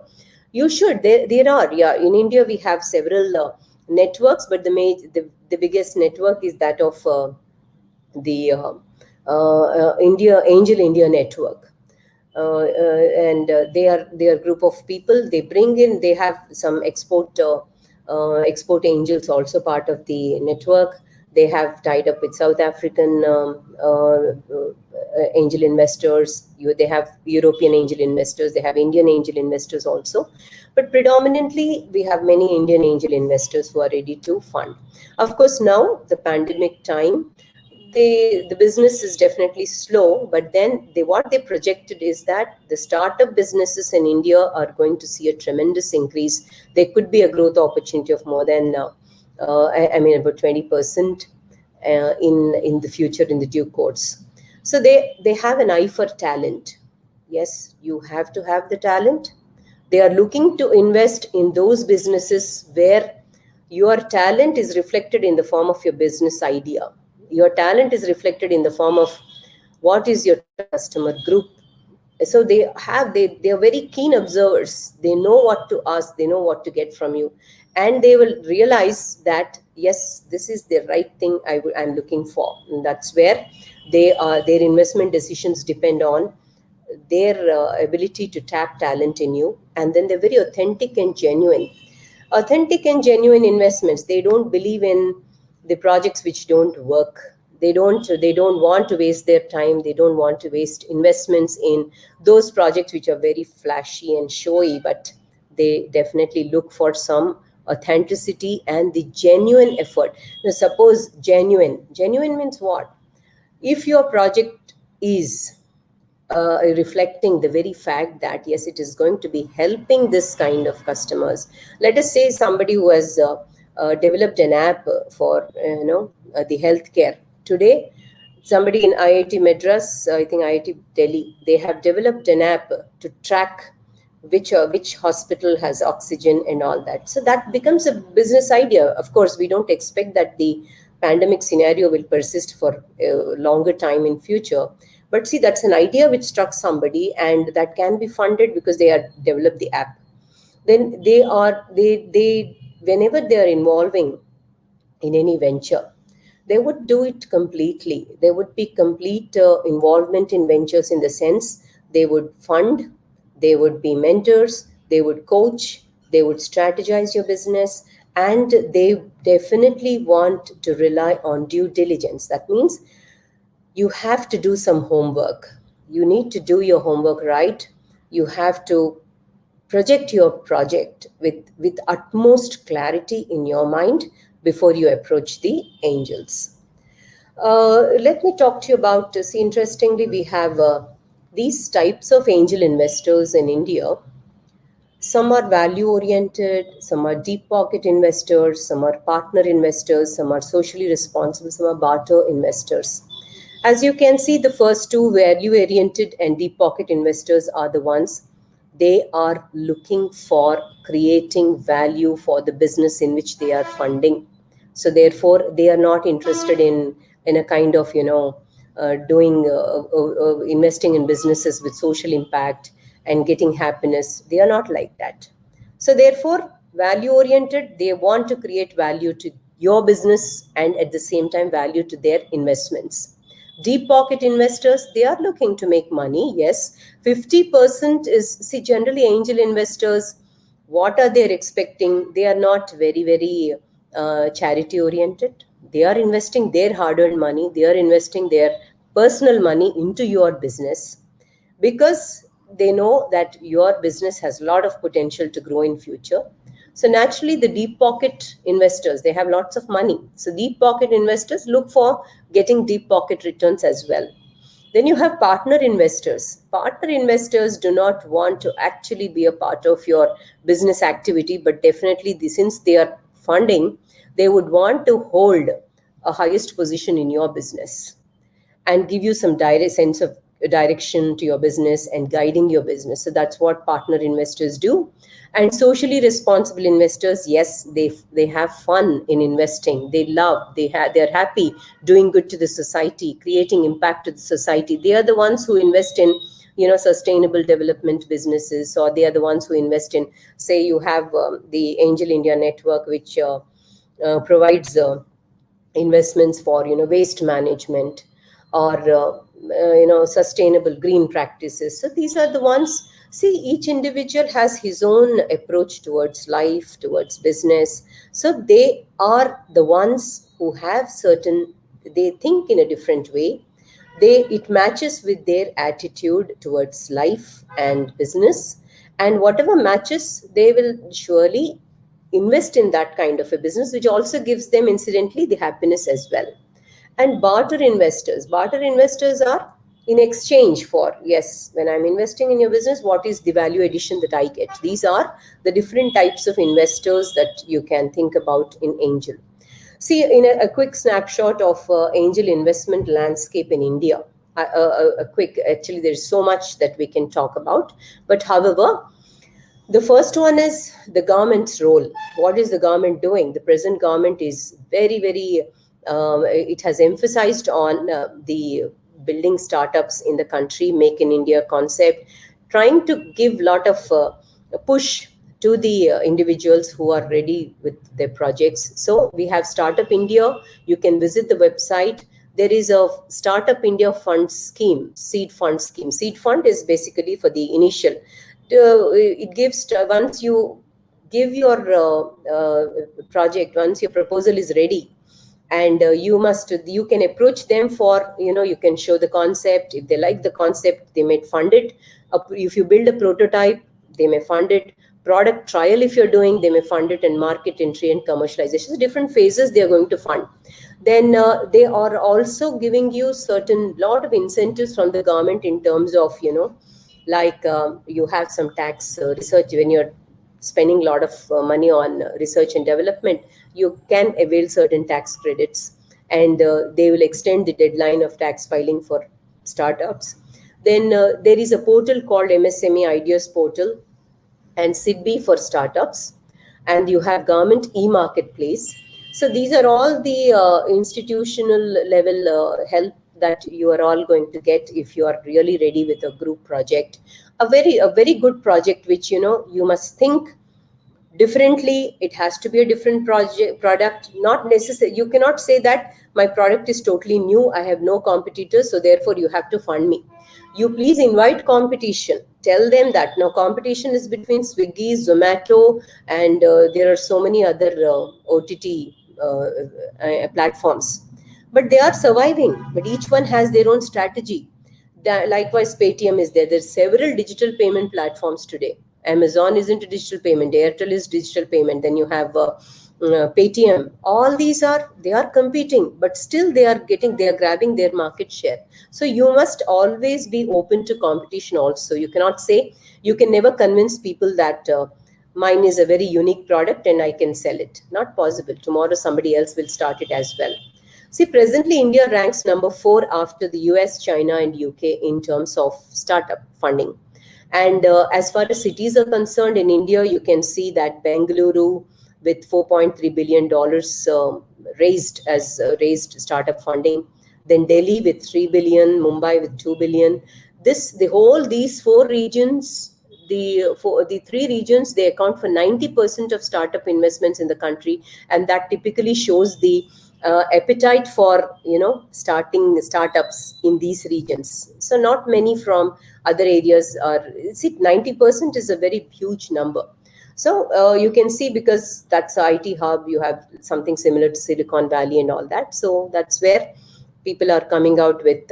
you should, there are, yeah, in India we have several networks, but the biggest network is that of the India Network. And they are a group of people. They have some export angels also part of the network. They have tied up with South African angel investors. They have European angel investors. They have Indian angel investors also. But predominantly, we have many Indian angel investors who are ready to fund. Of course, now the pandemic time, the business is definitely slow, but then what they projected is that the startup businesses in India are going to see a tremendous increase. There could be a growth opportunity of more than about 20% in the future, in the due course. So they have an eye for talent. Yes, you have to have the talent. They are looking to invest in those businesses where your talent is reflected in the form of your business idea. Your talent is reflected in the form of what is your customer group. So they are very keen observers. They know what to ask, they know what to get from you, and they will realize that yes, this is the right thing I'm looking for. And that's where their investment decisions depend on their ability to tap talent in you. And then they're very authentic and genuine investments. They don't believe in the projects which don't work. They don't want to waste their time. They don't want to waste investments in those projects which are very flashy and showy, but they definitely look for some authenticity and the genuine effort. Now, suppose genuine means what? If your project is reflecting the very fact that yes, it is going to be helping this kind of customers. Let us say somebody who has developed an app for the healthcare today. Somebody in IIT Madras, I think IIT Delhi, they have developed an app to track which hospital has oxygen and all that. So that becomes a business idea. Of course, we don't expect that the pandemic scenario will persist for a longer time in future, But see, that's an idea which struck somebody, and that can be funded because they have developed the app. Then they whenever they are involving in any venture, they would do it completely. There would be complete involvement in ventures, in the sense they would fund, they would be mentors, they would coach, they would strategize your business, and they definitely want to rely on due diligence. That means you have to do some homework. You need to do your homework right. You have to project your project with utmost clarity in your mind before you approach the angels. Let me talk to you about, see, interestingly, we have these types of angel investors in India. Some are value oriented, some are deep pocket investors, some are partner investors, some are socially responsible, some are barter investors. As you can see, the first two, value oriented and deep pocket investors, are the ones, they are looking for creating value for the business in which they are funding. So therefore, they are not interested in a kind of, doing investing in businesses with social impact and getting happiness. They are not like that. So therefore, value oriented, they want to create value to your business and at the same time value to their investments. Deep pocket investors, they are looking to make money. Yes, 50% is, see, generally angel investors, what are they expecting? They are not very, very charity oriented. They are investing their hard earned money, they are investing their personal money into your business, because they know that your business has a lot of potential to grow in future. So naturally, the deep pocket investors, they have lots of money. So deep pocket investors look for getting deep pocket returns as well. Then you have partner investors. Partner investors do not want to actually be a part of your business activity, but definitely since they are funding, they would want to hold a highest position in your business and give you some direct sense of direction to your business and guiding your business. So that's what partner investors do. And socially responsible investors, yes, they have fun in investing. They love, they're happy doing good to the society, creating impact to the society. They are the ones who invest in, sustainable development businesses, or they are the ones who invest in, say, you have the Angel India Network, which provides investments for, waste management, or sustainable green practices. So these are the ones. See, each individual has his own approach towards life, towards business. So they are the ones who have certain, they think in a different way. It matches with their attitude towards life and business, and whatever matches, they will surely invest in that kind of a business, which also gives them incidentally the happiness as well. And barter investors are in exchange for, yes, when I'm investing in your business, what is the value addition that I get? These are the different types of investors that you can think about in angel. See, in a quick snapshot of angel investment landscape in India, a quick, actually, there's so much that we can talk about. But however, the first one is the government's role. What is the government doing? The present government is very, very, it has emphasized on the building startups in the country, Make in India concept, trying to give a lot of push to the individuals who are ready with their projects. So we have Startup India. You can visit the website. There is a Startup India fund scheme, seed fund scheme. Seed fund is basically for the initial. It gives, once you give your project, once your proposal is ready, and you can approach them for, you can show the concept. If they like the concept, they may fund it. If you build a prototype, they may fund it. Product trial, if you're doing, they may fund it. And market entry and commercialization, so different phases they are going to fund. Then they are also giving you certain lot of incentives from the government in terms of, like you have some tax research. When you're spending a lot of money on research and development, you can avail certain tax credits, and they will extend the deadline of tax filing for startups. Then there is a portal called MSME Ideas Portal and SIDBI for startups, and you have government e-marketplace. So these are all the institutional level help that you are all going to get if you are really ready with a group project, a very good project, which you must think differently. It has to be a different product, not necessary. You cannot say that my product is totally new, I have no competitors, so therefore you have to fund me. You please invite competition. Tell them that now competition is between Swiggy, Zomato, and there are so many other OTT platforms, but they are surviving, but each one has their own strategy. Likewise, Paytm is there. There's several digital payment platforms today. Amazon is into digital payment. Airtel is digital payment. Then you have Paytm. All these they are competing, but still they are grabbing their market share. So you must always be open to competition. Also, you cannot say, you can never convince people that mine is a very unique product and I can sell it. Not possible. Tomorrow somebody else will start it as well. See, presently India ranks number 4 after the US, China, and UK in terms of startup funding. And as far as cities are concerned, in India, you can see that Bengaluru with $4.3 billion raised startup funding. Then Delhi with 3 billion, Mumbai with 2 billion. These four regions, the three regions, they account for 90% of startup investments in the country, and that typically shows the appetite for starting startups in these regions. So not many from other areas are. See, 90% is a very huge number. So you can see, because that's the IT hub, you have something similar to Silicon Valley and all that. So that's where people are coming out with.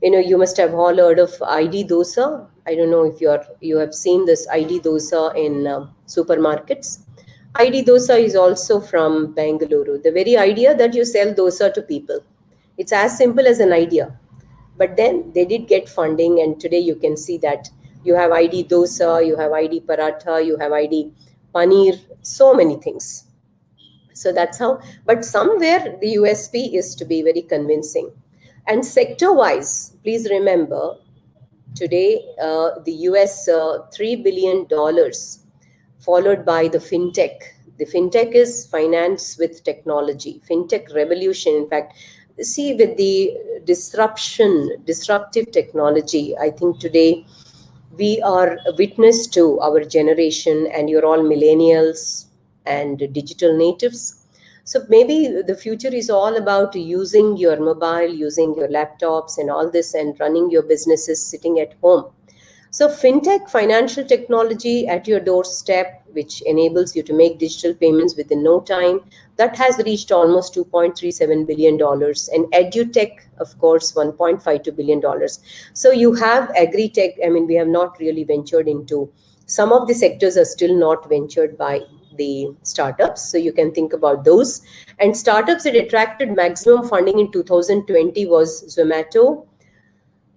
You must have all heard of ID dosa. I don't know if you have seen this ID dosa in supermarkets. ID dosa is also from Bengaluru. The very idea that you sell dosa to people, it's as simple as an idea. But then they did get funding, and today you can see that you have ID dosa, you have ID paratha, you have ID paneer, so many things. So that's how. But somewhere the USP is to be very convincing. And sector-wise, please remember, today the US $3 billion, followed by the fintech. The fintech is finance with technology, fintech revolution. In fact, see, with the disruptive technology, I think today we are a witness to our generation, and you're all millennials and digital natives. So maybe the future is all about using your mobile, using your laptops and all this, and running your businesses sitting at home. So fintech, financial technology at your doorstep, which enables you to make digital payments within no time, that has reached almost $2.37 billion. And edutech, of course, $1.52 billion. So you have agri-tech. I mean, we have not really ventured into, some of the sectors are still not ventured by the startups. So you can think about those. And startups that attracted maximum funding in 2020 was Zomato,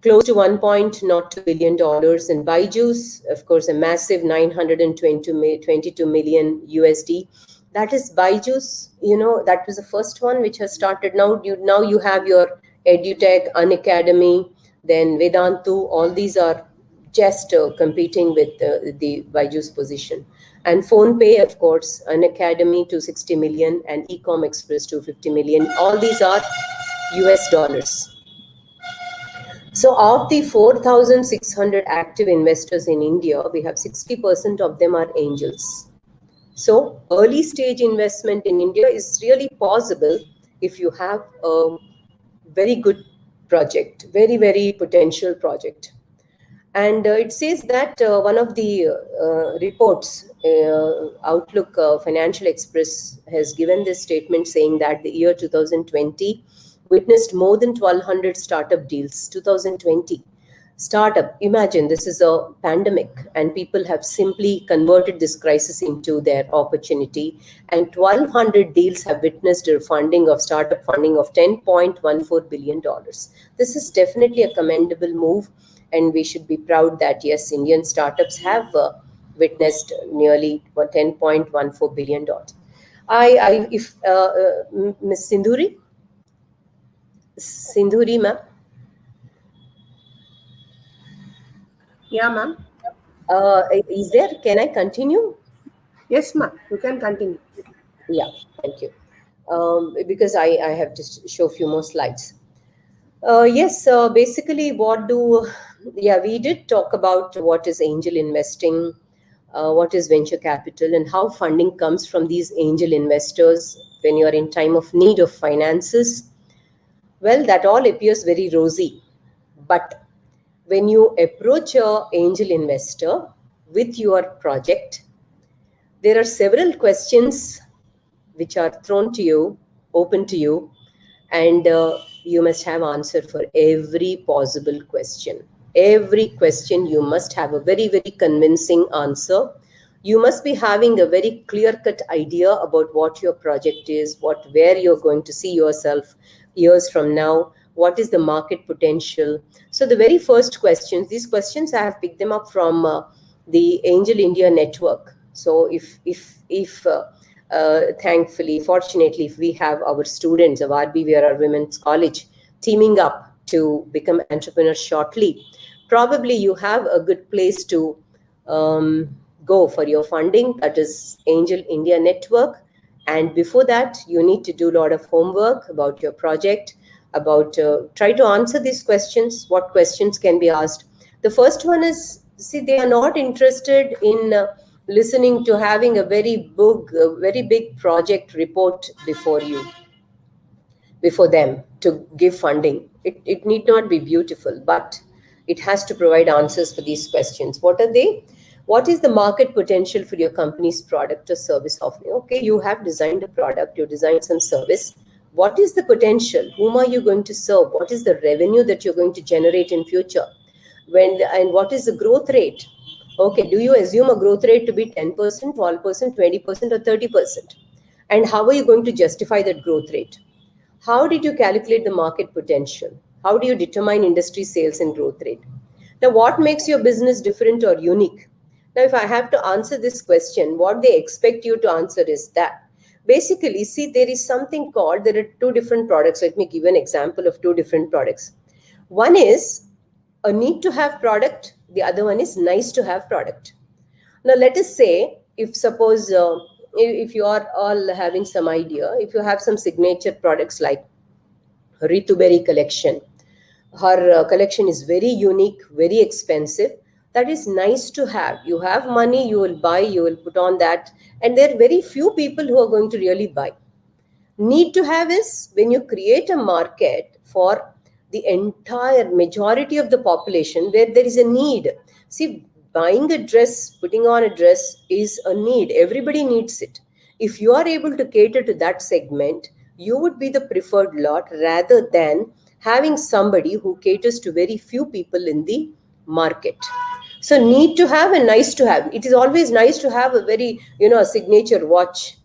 close to $1.02 billion, and Byju's, of course, a massive $922 million USD. That is Byju's. That was the first one which has started. Now you have your EduTech, Unacademy, then Vedantu. All these are just competing with the Byju's position. And PhonePe, of course, Unacademy $260 million, and Ecom Express $250 million. All these are US dollars. So of the 4,600 active investors in India, we have 60% of them are angels. So early stage investment in India is really possible if you have a very good project, very, very potential project. And it says that one of the reports, Outlook Financial Express, has given this statement saying that the year 2020 witnessed more than 1,200 startup deals. 2020 startup, imagine, this is a pandemic, and people have simply converted this crisis into their opportunity, and 1,200 deals have witnessed a startup funding of $10.14 billion. This is definitely a commendable move, and we should be proud that yes, Indian startups have witnessed nearly $10.14 billion. If Ms. Sindhuri, ma'am. Yeah, ma'am. Is there? Can I continue? Yes, ma'am. You can continue. Yeah, thank you. Because I have to show a few more slides. Yes, basically, we did talk about what is angel investing, what is venture capital, and how funding comes from these angel investors when you're in time of need of finances. Well, that all appears very rosy. But when you approach a angel investor with your project, there are several questions which are thrown to you, open to you, and you must have answer for every possible question. Every question you must have a very, very convincing answer. You must be having a very clear cut idea about what your project is, where you're going to see yourself years from now, what is the market potential. So the very first questions, these questions I have picked them up from the Angel India network. So if thankfully, fortunately, if we have our students of RBVRR Women's College teaming up to become entrepreneurs shortly, probably you have a good place to go for your funding. That is Angel India Network. And before that, you need to do a lot of homework about your project, about try to answer these questions. What questions can be asked? The first one is, see, they are not interested in listening to having a very big project report before them to give funding. It need not be beautiful, but it has to provide answers for these questions. What are they? What is the market potential for your company's product or service offering? Okay, you have designed a product, you designed some service. What is the potential? Whom are you going to serve? What is the revenue that you're going to generate in future? And what is the growth rate? Okay, do you assume a growth rate to be 10%, 12%, 20%, or 30%? And how are you going to justify that growth rate? How did you calculate the market potential? How do you determine industry sales and growth rate? Now, what makes your business different or unique? Now, if I have to answer this question, what they expect you to answer is that basically, see, there is something called, there are two different products. Let me give an example of two different products. One is a need to have product, the other one is nice to have product. Now, let us say, if suppose, if you are all having some idea, if you have some signature products like Ritu Berry collection, her collection is very unique, very expensive. That is nice to have. You have money, you will buy, you will put on that, and there are very few people who are going to really buy. Need to have is when you create a market for the entire majority of the population where there is a need. See, buying a dress, putting on a dress is a need. Everybody needs it. If you are able to cater to that segment, you would be the preferred lot rather than having somebody who caters to very few people in the market. So need to have and nice to have. It is always nice to have a very, a signature watch.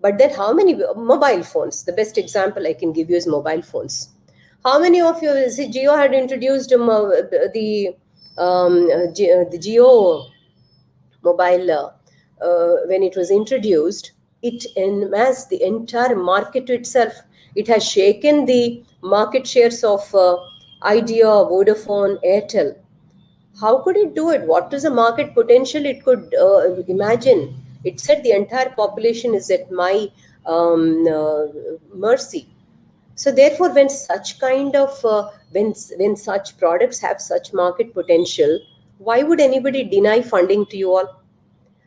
But then how many mobile phones? The best example I can give you is mobile phones. How many of you, see, Geo had introduced the Geo mobile when it was introduced, it enmassed the entire market to itself. It has shaken the market shares of Idea, Vodafone, Airtel. How could it do it? What is the market potential it could imagine? It said the entire population is at my mercy. So therefore, when such kind of when such products have such market potential, why would anybody deny funding to you all?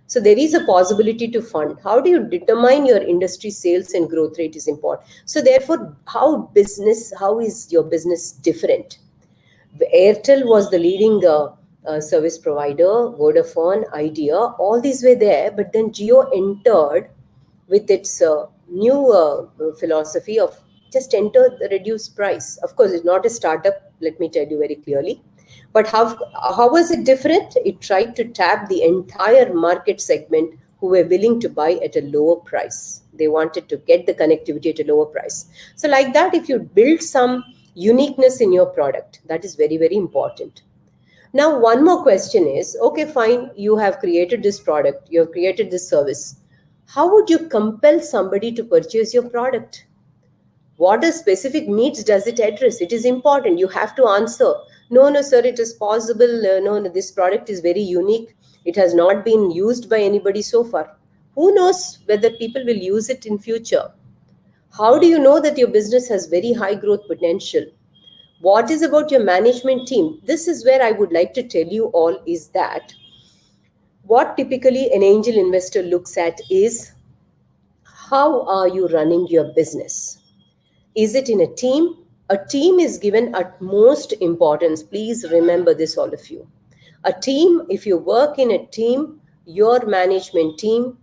So there is a possibility to fund. How do you determine your industry sales and growth rate is important. So therefore, how is your business different? Airtel was the leading service provider, Vodafone, Idea, all these were there, but then Jio entered with its new philosophy of just enter the reduced price. Of course, it's not a startup, let me tell you very clearly. But how was it different? It tried to tap the entire market segment who were willing to buy at a lower price. They wanted to get the connectivity at a lower price. So like that, if you build some uniqueness in your product, that is very, very important. Now, one more question is, okay, fine, you have created this product, you have created this service. How would you compel somebody to purchase your product? What are specific needs does it address? It is important. You have to answer. No, sir, it is possible. No, this product is very unique. It has not been used by anybody so far. Who knows whether people will use it in future? How do you know that your business has very high growth potential? What is about your management team? This is where I would like to tell you all is that what typically an angel investor looks at is how are you running your business? Is it in a team? A team is given utmost importance. Please remember this, all of you. A team, if you work in a team, your management team,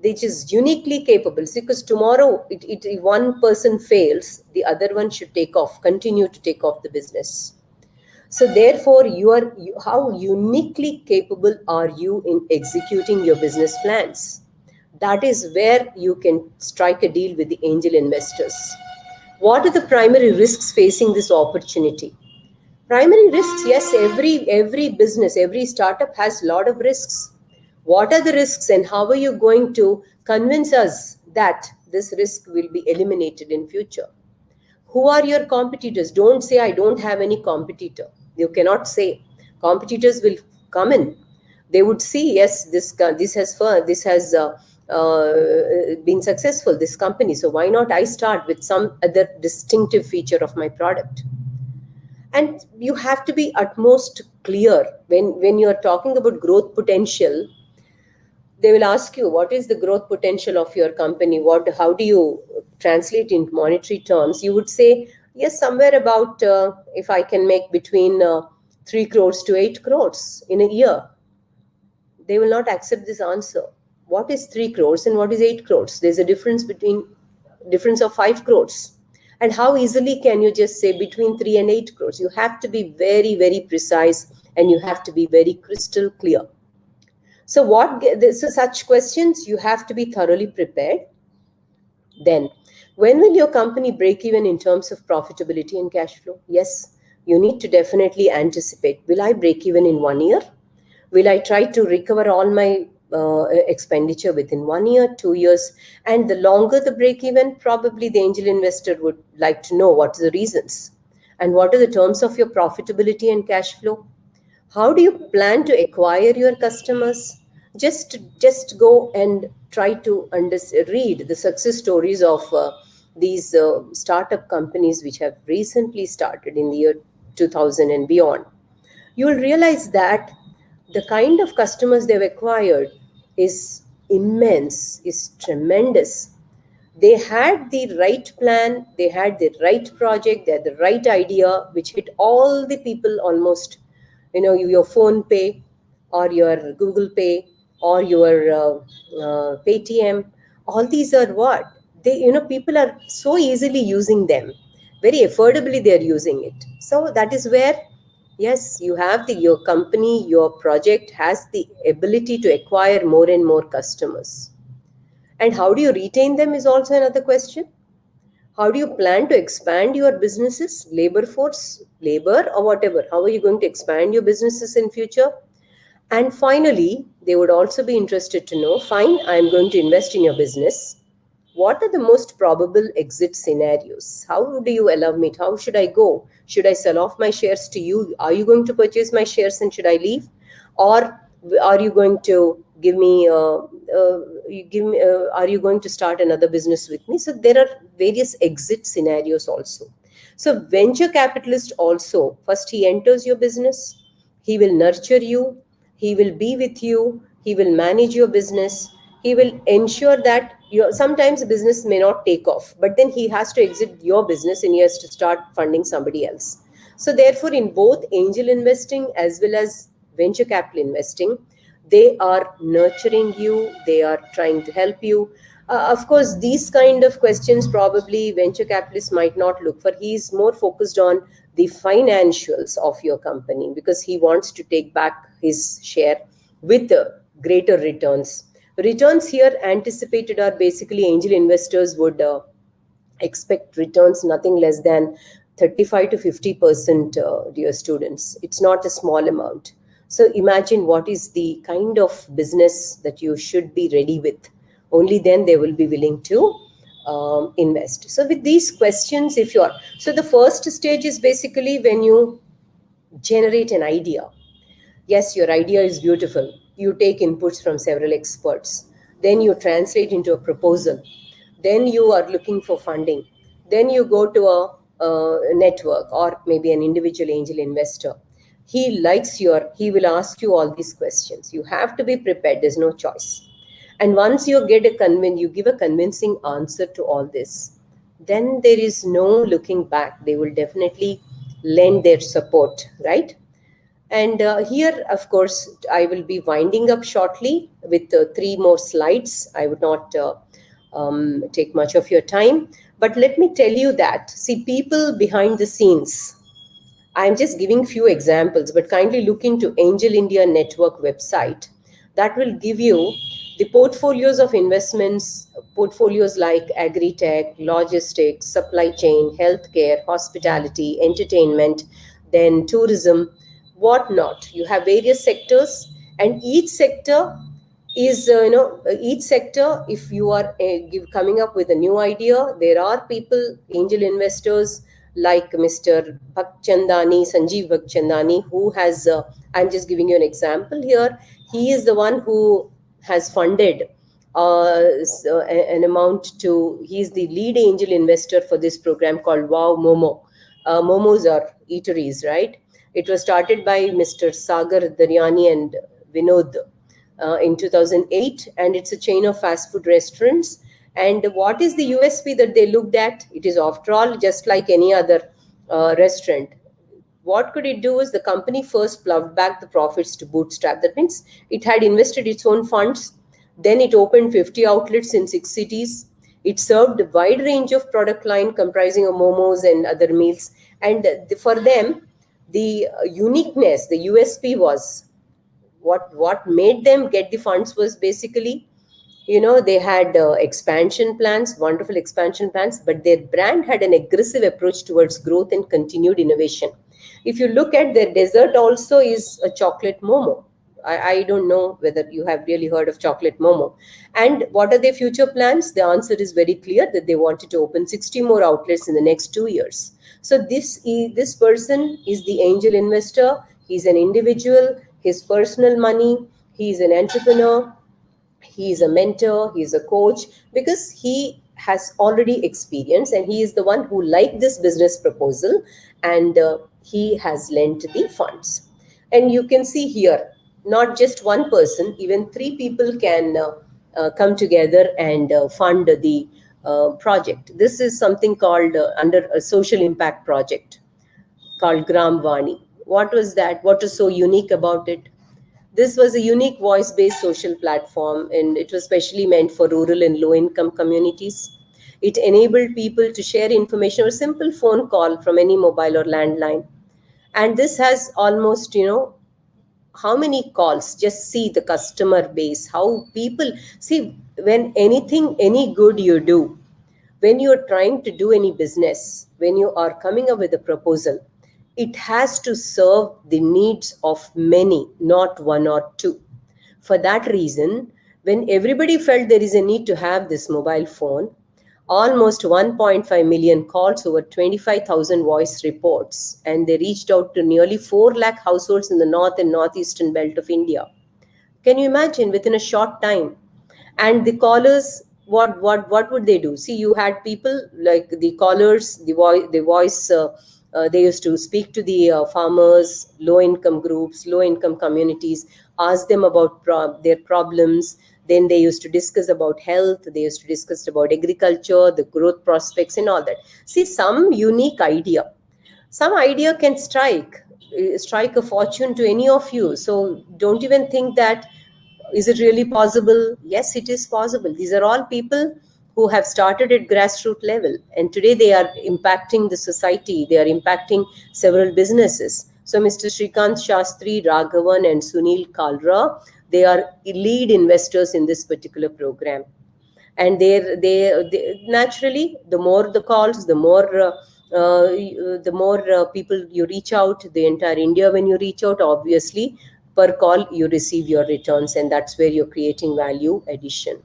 which is uniquely capable, because tomorrow if one person fails, the other one should continue to take off the business. So therefore, how uniquely capable are you in executing your business plans? That is where you can strike a deal with the angel investors. What are the primary risks facing this opportunity? Primary risks, yes, every business, every startup has a lot of risks. What are the risks and how are you going to convince us that this risk will be eliminated in future? Who are your competitors? Don't say I don't have any competitor. You cannot say. Competitors will come in. They would see, yes, this has been successful, this company. So why not I start with some other distinctive feature of my product? And you have to be utmost clear when you're talking about growth potential. They will ask you what is the growth potential of your company, how do you translate in monetary terms. You would say yes, somewhere about if I can make between 3 crores to 8 crores in a year. They will not accept this answer. What is 3 crores and what is 8 crores? There's a difference of 5 crores. And how easily can you just say between 3 and 8 crores? You have to be very, very precise and you have to be very crystal clear. So such questions, you have to be thoroughly prepared. Then, when will your company break even in terms of profitability and cash flow? Yes, you need to definitely anticipate. Will I break even in 1 year? Will I try to recover all my expenditure within 1 year, 2 years? And the longer the break even, probably the angel investor would like to know what are the reasons and what are the terms of your profitability and cash flow. How do you plan to acquire your customers? Just go and try to read the success stories of these startup companies which have recently started in the year 2000 and beyond. You will realize that the kind of customers they've acquired is immense, is tremendous. They had the right plan, they had the right project, they had the right idea, which hit all the people almost. Your phone pay or your Google Pay or your Paytm, all these are what? People are so easily using them. Very affordably they are using it. So that is where, yes, you have your company, your project has the ability to acquire more and more customers. And how do you retain them is also another question. How do you plan to expand your businesses, labor or whatever? How are you going to expand your businesses in future? And finally, they would also be interested to know, fine, I'm going to invest in your business. What are the most probable exit scenarios? How do you allow me? How should I go? Should I sell off my shares to you? Are you going to purchase my shares and should I leave? Or are you going to give me, are you going to start another business with me? So there are various exit scenarios also. So venture capitalist also, first he enters your business, he will nurture you, he will be with you, he will manage your business, he will ensure that sometimes the business may not take off, but then he has to exit your business and he has to start funding somebody else. So therefore, in both angel investing as well as venture capital investing, they are nurturing you, they are trying to help you. Of course, these kind of questions probably venture capitalists might not look for. He is more focused on the financials of your company because he wants to take back his share with greater returns. Returns here anticipated are basically angel investors would expect returns nothing less than 35 to 50%, dear students. It's not a small amount. So imagine what is the kind of business that you should be ready with. Only then they will be willing to invest. So with these questions, so the first stage is basically when you generate an idea. Yes, your idea is beautiful. You take inputs from several experts. Then you translate into a proposal. Then you are looking for funding. Then you go to a network, or maybe an individual angel investor, he will ask you all these questions. You have to be prepared. There's no choice. And once you give a convincing answer to all this, then there is no looking back. They will definitely lend their support, right? And here, of course, I will be winding up shortly with three more slides. I would not take much of your time, but let me tell you that, see, people behind the scenes, I'm just giving few examples, but kindly look into Angel India Network website. That will give you the portfolios of investments, portfolios like agri-tech, logistics, supply chain, healthcare, hospitality, entertainment, then tourism, whatnot. You have various sectors, and each sector is each sector, if you are coming up with a new idea, there are people, angel investors like Mr. Bhakchandani, Sanjeev Bhakchandani, who has I'm just giving you an example here. He is the one who has funded an amount to, he's the lead angel investor for this program called Wow Momo. Momos are eateries, right? It was started by Mr. Sagar Daryani and Vinod in 2008, and it's a chain of fast food restaurants. And what is the USP that they looked at? It is, after all, just like any other restaurant. What could it do is the company first plowed back the profits to bootstrap. That means it had invested its own funds. Then it opened 50 outlets in 6 cities. It served a wide range of product line comprising of momos and other meals. And for them, the uniqueness, the USP was, what made them get the funds was basically, they had expansion plans, wonderful expansion plans, but their brand had an aggressive approach towards growth and continued innovation. If you look at their dessert, also is a chocolate momo. I don't know whether you have really heard of chocolate momo. And what are their future plans? The answer is very clear, that they wanted to open 60 more outlets in the next 2 years. So this person is the angel investor. He's an individual. His personal money. He's an entrepreneur. He's a mentor. He's a coach, because he has already experienced, and he is the one who liked this business proposal, and he has lent the funds. And you can see here, not just one person, even three people can come together and fund the project. This is something called under a social impact project called Gram Vani. What was that? What was so unique about it? This was a unique voice based social platform, and it was specially meant for rural and low income communities. It enabled people to share information or a simple phone call from any mobile or landline. And this has almost, how many calls? Just see the customer base, how people see, when anything, any good you do, when you're trying to do any business, when you are coming up with a proposal, it has to serve the needs of many, not one or two. For that reason, when everybody felt there is a need to have this mobile phone, almost 1.5 million calls, over 25,000 voice reports, and they reached out to nearly 4 lakh households in the north and northeastern belt of India. Can you imagine, within a short time? And the callers, what would they do? See, you had people like the callers, the voice they used to speak to the farmers, low income groups, low income communities, ask them about their problems. Then they used to discuss about health, they used to discuss about agriculture, the growth prospects and all that. See, some idea can strike a fortune to any of you. So don't even think that, is it really possible? Yes, it is possible. These are all people who have started at grassroots level, and today they are impacting the society. They are impacting several businesses. So Mr. Shrikant Shastri, Raghavan, and Sunil Kalra, they are lead investors in this particular program. And they naturally, the more the calls, the more people you reach out, the entire India, when you reach out, obviously per call you receive your returns, and that's where you're creating value addition.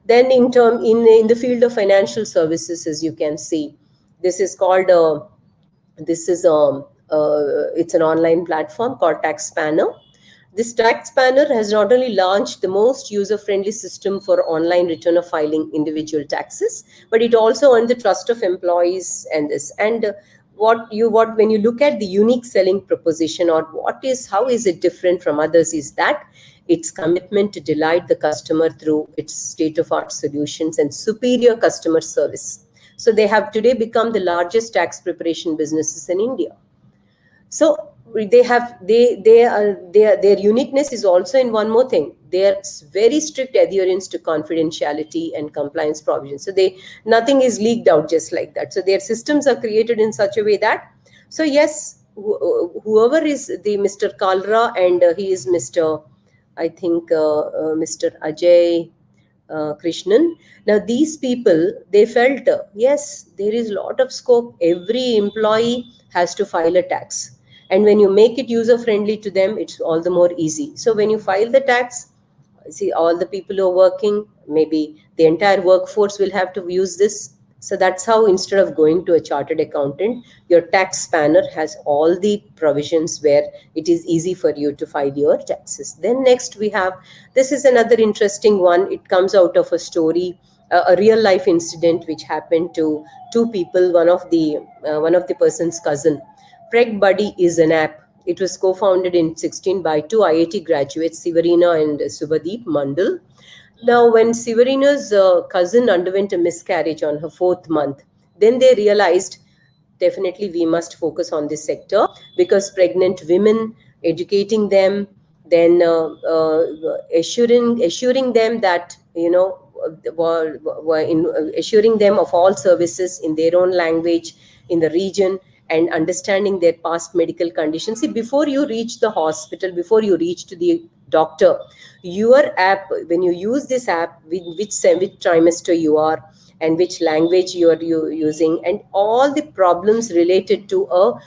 Then in the field of financial services, as you can see, this is called this is it's an online platform called Tax Spanner. This tax planner has not only launched the most user-friendly system for online return of filing individual taxes, but it also earned the trust of employees and this. And what when you look at the unique selling proposition, or how is it different from others, is that its commitment to delight the customer through its state-of-art solutions and superior customer service. So they have today become the largest tax preparation businesses in India. So their uniqueness is also in one more thing. They are very strict adherence to confidentiality and compliance provisions. So nothing is leaked out just like that. So their systems are created in such a way that, so yes, whoever is the Mr. Kalra, and he is Mr. I think Mr. Ajay Krishnan. Now these people, they felt, yes, there is a lot of scope. Every employee has to file a tax. And when you make it user friendly to them, it's all the more easy. So when you file the tax, see, all the people who are working, maybe the entire workforce will have to use this. So that's how, instead of going to a chartered accountant, your tax spanner has all the provisions where it is easy for you to file your taxes. Then next we have, this is another interesting one. It comes out of a story, a real life incident which happened to two people. One of the person's cousin. Preg Buddy is an app. It was co-founded in 16 by two IIT graduates, Sivarina and Subhadeep Mandal. Now, when Sivarina's cousin underwent a miscarriage on her 4th month, then they realized, definitely we must focus on this sector, because pregnant women, educating them, then assuring them that, assuring them of all services in their own language in the region, and understanding their past medical conditions. See, before you reach the hospital, before you reach to the doctor, your app, when you use this app, which trimester you are, and which language you are using, and all the problems related to a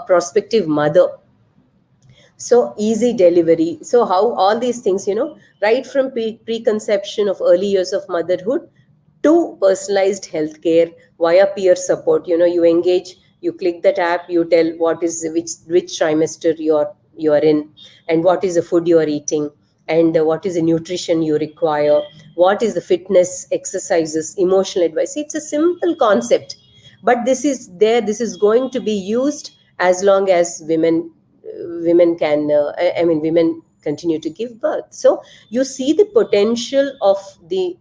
prospective mother. So easy delivery. So how all these things, right from preconception of early years of motherhood to personalized healthcare via peer support. You engage, you click that app, you tell what is which trimester you're in, and what is the food you are eating, and what is the nutrition you require, what is the fitness exercises, emotional advice. It's a simple concept, but this is going to be used as long as women continue to give birth. So you see the potential of the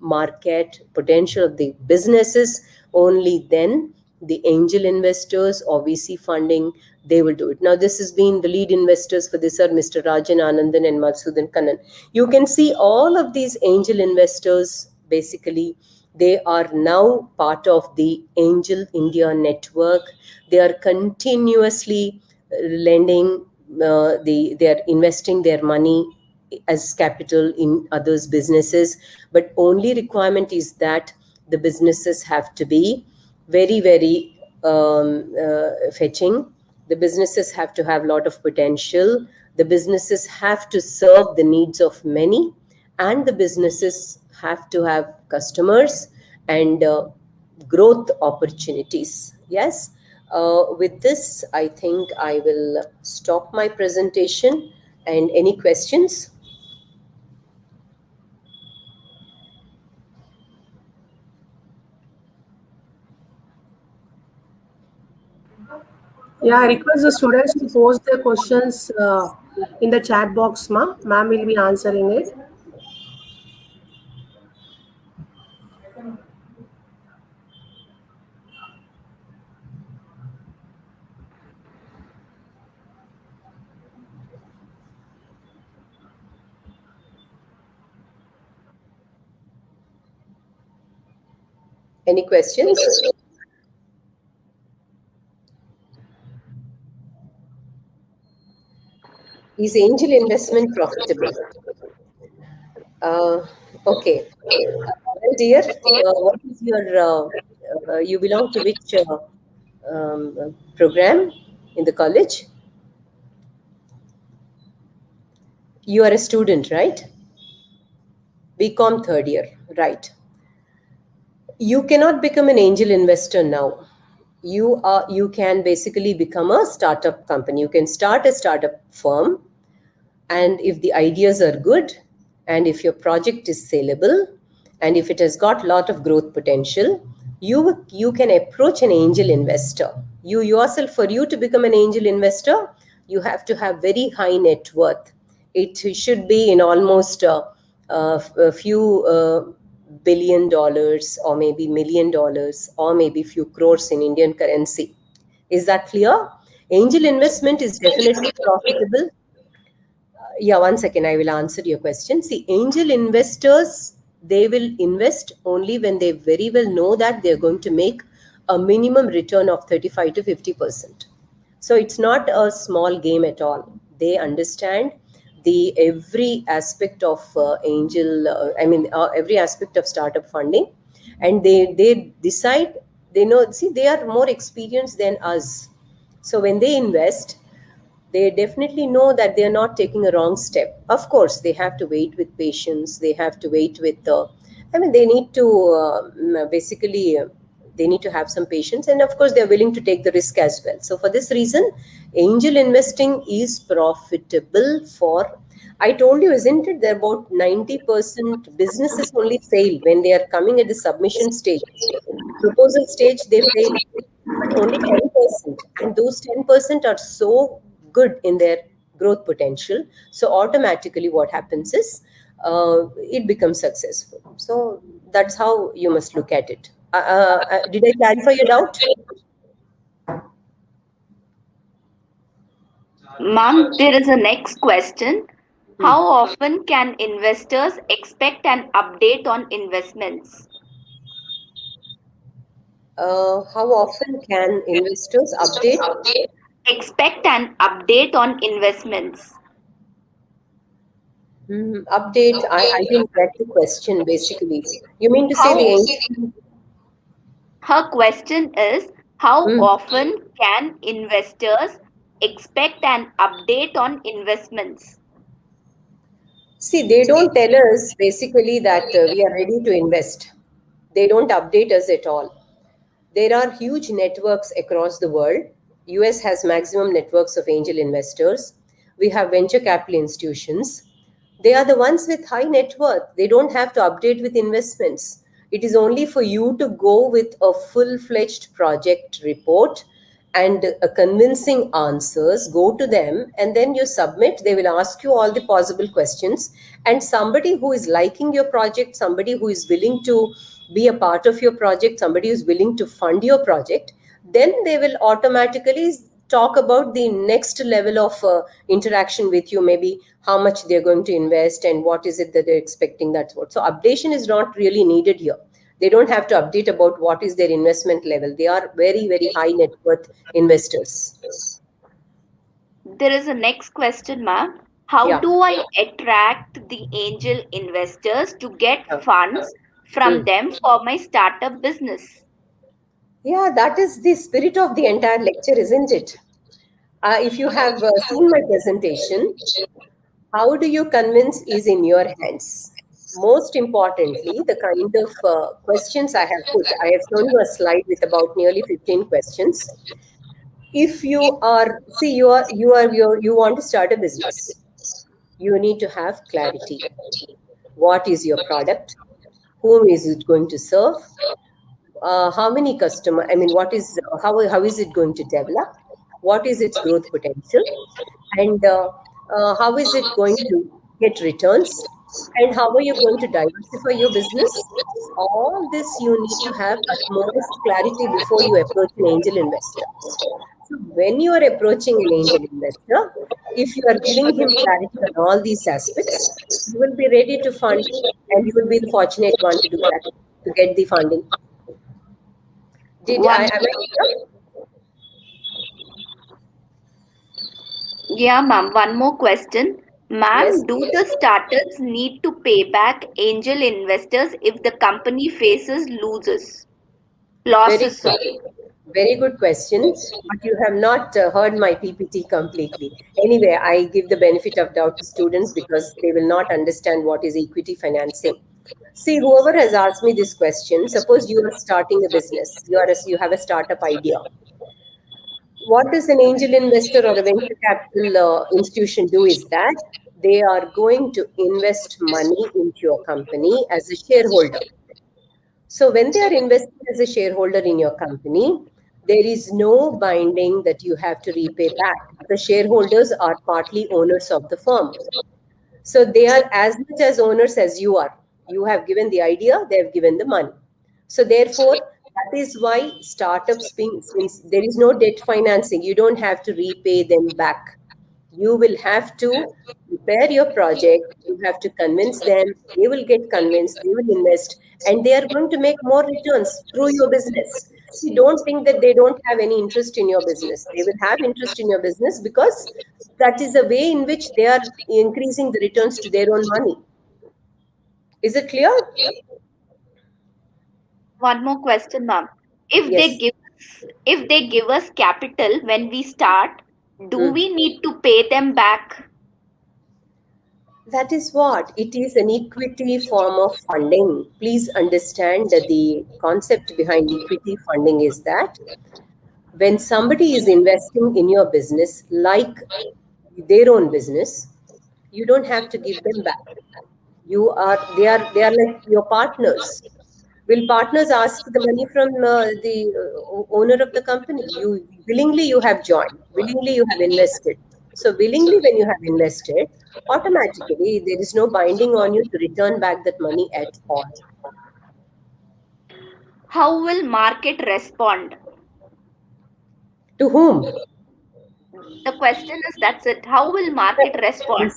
market, potential of the businesses. Only then the angel investors or VC funding, they will do it. Now, this has been the lead investors for this are Mr. Rajan Anandan and Madhusudan Kannan. You can see all of these angel investors, basically, they are now part of the Angel India network. They are continuously lending, they are investing their money as capital in others' businesses. But only requirement is that the businesses have to be very, very fetching. The businesses have to have a lot of potential. The businesses have to serve the needs of many, and the businesses have to have customers and growth opportunities. Yes. With this, I think I will stop my presentation. And any questions? Yeah, I request the students to post their questions in the chat box, ma. Ma'am will be answering it. Any questions? Is angel investment profitable? Okay. Well, dear, what is you belong to which program in the college? You are a student, right? BCom 3rd year, right? You cannot become an angel investor now. You can basically become a startup company. You can start a startup firm, And if the ideas are good, and if your project is saleable, and if it has got a lot of growth potential, you can approach an angel investor. You yourself, for you to become an angel investor, you have to have very high net worth. It should be in almost a few $1 billion, or maybe $1 million, or maybe few crores in Indian currency. Is that clear? Angel investment is definitely profitable. Yeah, one second, I will answer your question. See, angel investors, they will invest only when they very well know that they're going to make a minimum return of 35 to 50%. So it's not a small game at all. They understand the every aspect of every aspect of startup funding, and they decide. They know. See, they are more experienced than us. So when they invest, they definitely know that they are not taking a wrong step. Of course, they have to wait with patience. They have to wait with, they need to they need to have some patience. And of course, they're willing to take the risk as well. So, for this reason, angel investing is profitable for. I told you, isn't it, that about 90% businesses only fail when they are coming at the submission stage. Proposal stage, they fail, but only 10%. And those 10% are so good in their growth potential. So automatically what happens is it becomes successful. So that's how you must look at it. Did I clarify your doubt? Ma'am, there is a next question. Hmm. How often can investors expect an update on investments? How often can investors update? Expect an update on investments. Update? I didn't get the question basically. You mean to say How the angel? Her question is, how Hmm. often can investors expect an update on investments? See, they don't tell us basically that we are ready to invest. They don't update us at all. There are huge networks across the world. US has maximum networks of angel investors. We have venture capital institutions. They are the ones with high net worth. They don't have to update with investments. It is only for you to go with a full-fledged project report and convincing answers. Go to them and then you submit. They will ask you all the possible questions, and somebody who is liking your project, somebody who is willing to be a part of your project, somebody who is willing to fund your project, then they will automatically talk about the next level of interaction with you, maybe how much they're going to invest and what is it that they're expecting. That's what. So updation is not really needed here. They don't have to update about what is their investment level. They are very, very high net worth investors. There is a next question, ma'am. How Yeah. do I attract the angel investors to get Yeah. funds from Hmm. them for my startup business? Yeah, that is the spirit of the entire lecture, isn't it? If you have seen my presentation, how do you convince is in your hands. Most importantly, the kind of questions I have put, I have shown you a slide with about nearly 15 questions. If you are, see, you want to start a business, you need to have clarity. What is your product? Whom is it going to serve? How many customer, what is, how is it going to develop? What is its growth potential? And how is it going to get returns? And how are you going to diversify your business? All this you need to have utmost clarity before you approach an angel investor. So when you are approaching an angel investor, if you are giving him clarity on all these aspects, you will be ready to fund, and you will be the fortunate one to do that, to get the funding. One, Am I clear? yeah, ma'am. One more question. Yes. Ma'am, do the startups need to pay back angel investors if the company faces Very losses? good. Sorry. Very good question, but you have not heard my PPT completely. Anyway, I give the benefit of doubt to students because they will not understand what is equity financing. See, whoever has asked me this question, suppose you are starting a business, you have a startup idea. What does an angel investor or a venture capital institution do is that they are going to invest money into your company as a shareholder. So when they are investing as a shareholder in your company, there is no binding that you have to repay back. The shareholders are partly owners of the firm. So they are as much as owners as you are. You have given the idea, they have given the money. So therefore, that is why startups being, since there is no debt financing, you don't have to repay them back. You will have to prepare your project, you have to convince them, they will get convinced, they will invest, and they are going to make more returns through your business. See, don't think that they don't have any interest in your business. They will have interest in your business because that is a way in which they are increasing the returns to their own money. Is it clear? One more question, ma'am. If they Yes. give if they give us capital when we start, do Hmm. we need to pay them back? That is what it is, an equity form of funding. Please understand that the concept behind equity funding is that when somebody is investing in your business like their own business, you don't have to give them back. They are like your partners. Will partners ask the money from the owner of the company? You have joined, willingly you have invested. So willingly when you have invested, automatically there is no binding on you to return back that money at all. How will market respond? To whom? The question is, that's it. How will market respond?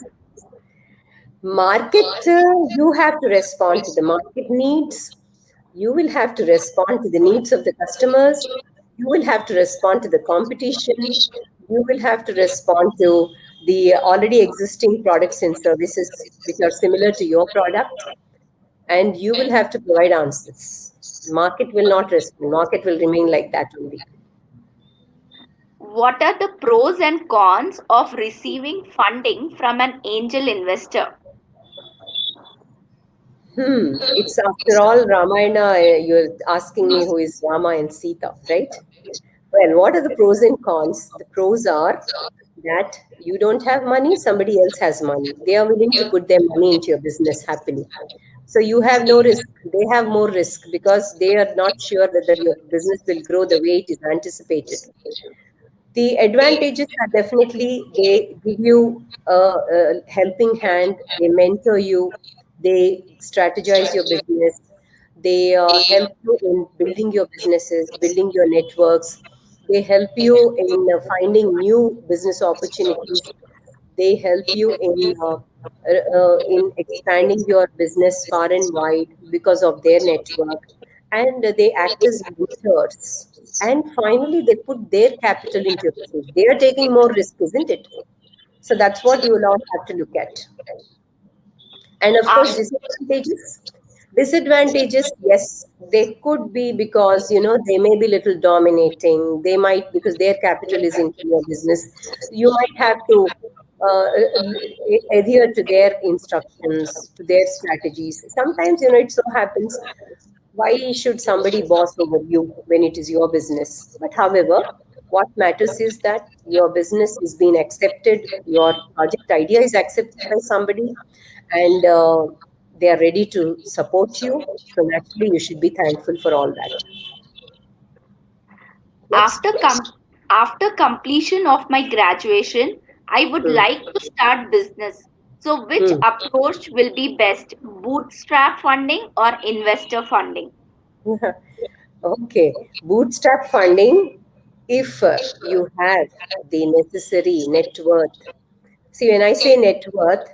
Market, you have to respond to the market needs. You will have to respond to the needs of the customers. You will have to respond to the competition. You will have to respond to the already existing products and services which are similar to your product. And you will have to provide answers. Market will not respond. Market will remain like that only. What are the pros and cons of receiving funding from an angel investor? It's after all Ramayana. You're asking me who is Rama and Sita, right? Well, what are the pros and cons? The pros are that you don't have money, somebody else has money. They are willing to put their money into your business happily. So you have no risk. They have more risk because they are not sure whether your business will grow the way it is anticipated. The advantages are definitely they give you a helping hand, they mentor you, they strategize your business, they help you in building your businesses, building your networks, they help you in finding new business opportunities, they help you in expanding your business far and wide because of their network, and they act as mentors. And finally, they put their capital into your business. They are taking more risk, isn't it? So that's what you will all have to look at. And of course, After, disadvantages. Disadvantages, yes, they could be because they may be little dominating. They might, because their capital is into your business. You might have to adhere to their instructions, to their strategies. Sometimes it so happens. Why should somebody boss over you when it is your business? But however, what matters is that your business is being accepted, your project idea is accepted by somebody, and they are ready to support you. So naturally, you should be thankful for all that. Next. after, com- after completion of my graduation, I would Hmm. like to start business. So, which Hmm. approach will be best? Bootstrap funding or investor funding? Okay, bootstrap funding, if you have the necessary net worth. See, when I say net worth,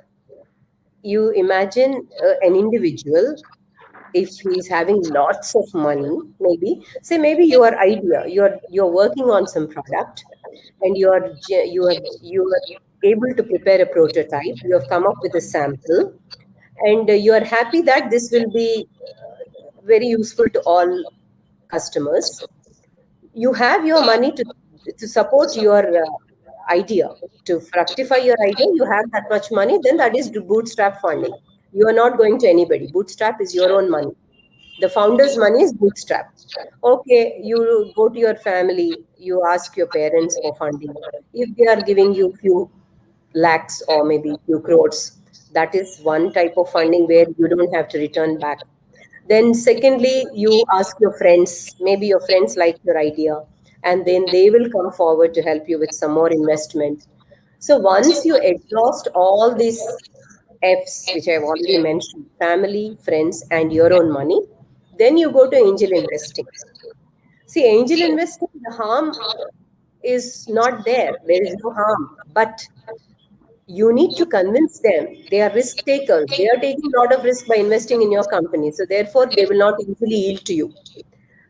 you imagine an individual, if he's having lots of money, maybe your idea, you're working on some product, and you are able to prepare a prototype, you have come up with a sample, and you are happy that this will be very useful to all customers. You have your money to support your idea, to fructify your idea. You have that much money, then that is bootstrap funding. You are not going to anybody. Bootstrap is your own money. The founder's money is bootstrap. Okay, you go to your family, you ask your parents for funding. If they are giving you few lakhs or maybe few crores. That is one type of funding where you don't have to return back. Then, secondly, you ask your friends, maybe your friends like your idea, and then they will come forward to help you with some more investment. So, once you exhaust all these F's, which I've already mentioned, family, friends, and your own money, then you go to angel investing. See, angel investing, the harm is not there. There is no harm. But you need to convince them. They are risk takers. They are taking a lot of risk by investing in your company. So therefore, they will not easily yield to you.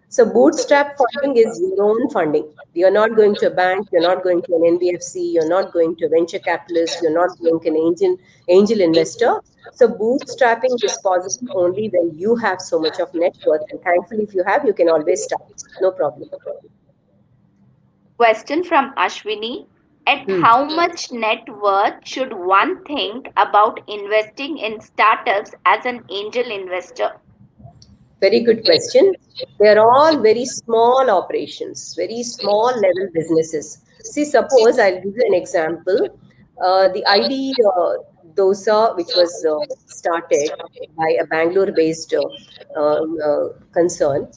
So bootstrap funding is your own funding. You're not going to a bank. You're not going to an NBFC. You're not going to a venture capitalist. You're not going to an angel investor. So bootstrapping is possible only when you have so much of net worth. And thankfully, if you have, you can always start. No problem. Question from Ashwini. At Hmm. how much net worth should one think about investing in startups as an angel investor? Very good question. They're all very small operations, very small level businesses. See, suppose I'll give you an example. The ID dosa, which was started by a Bangalore-based concern.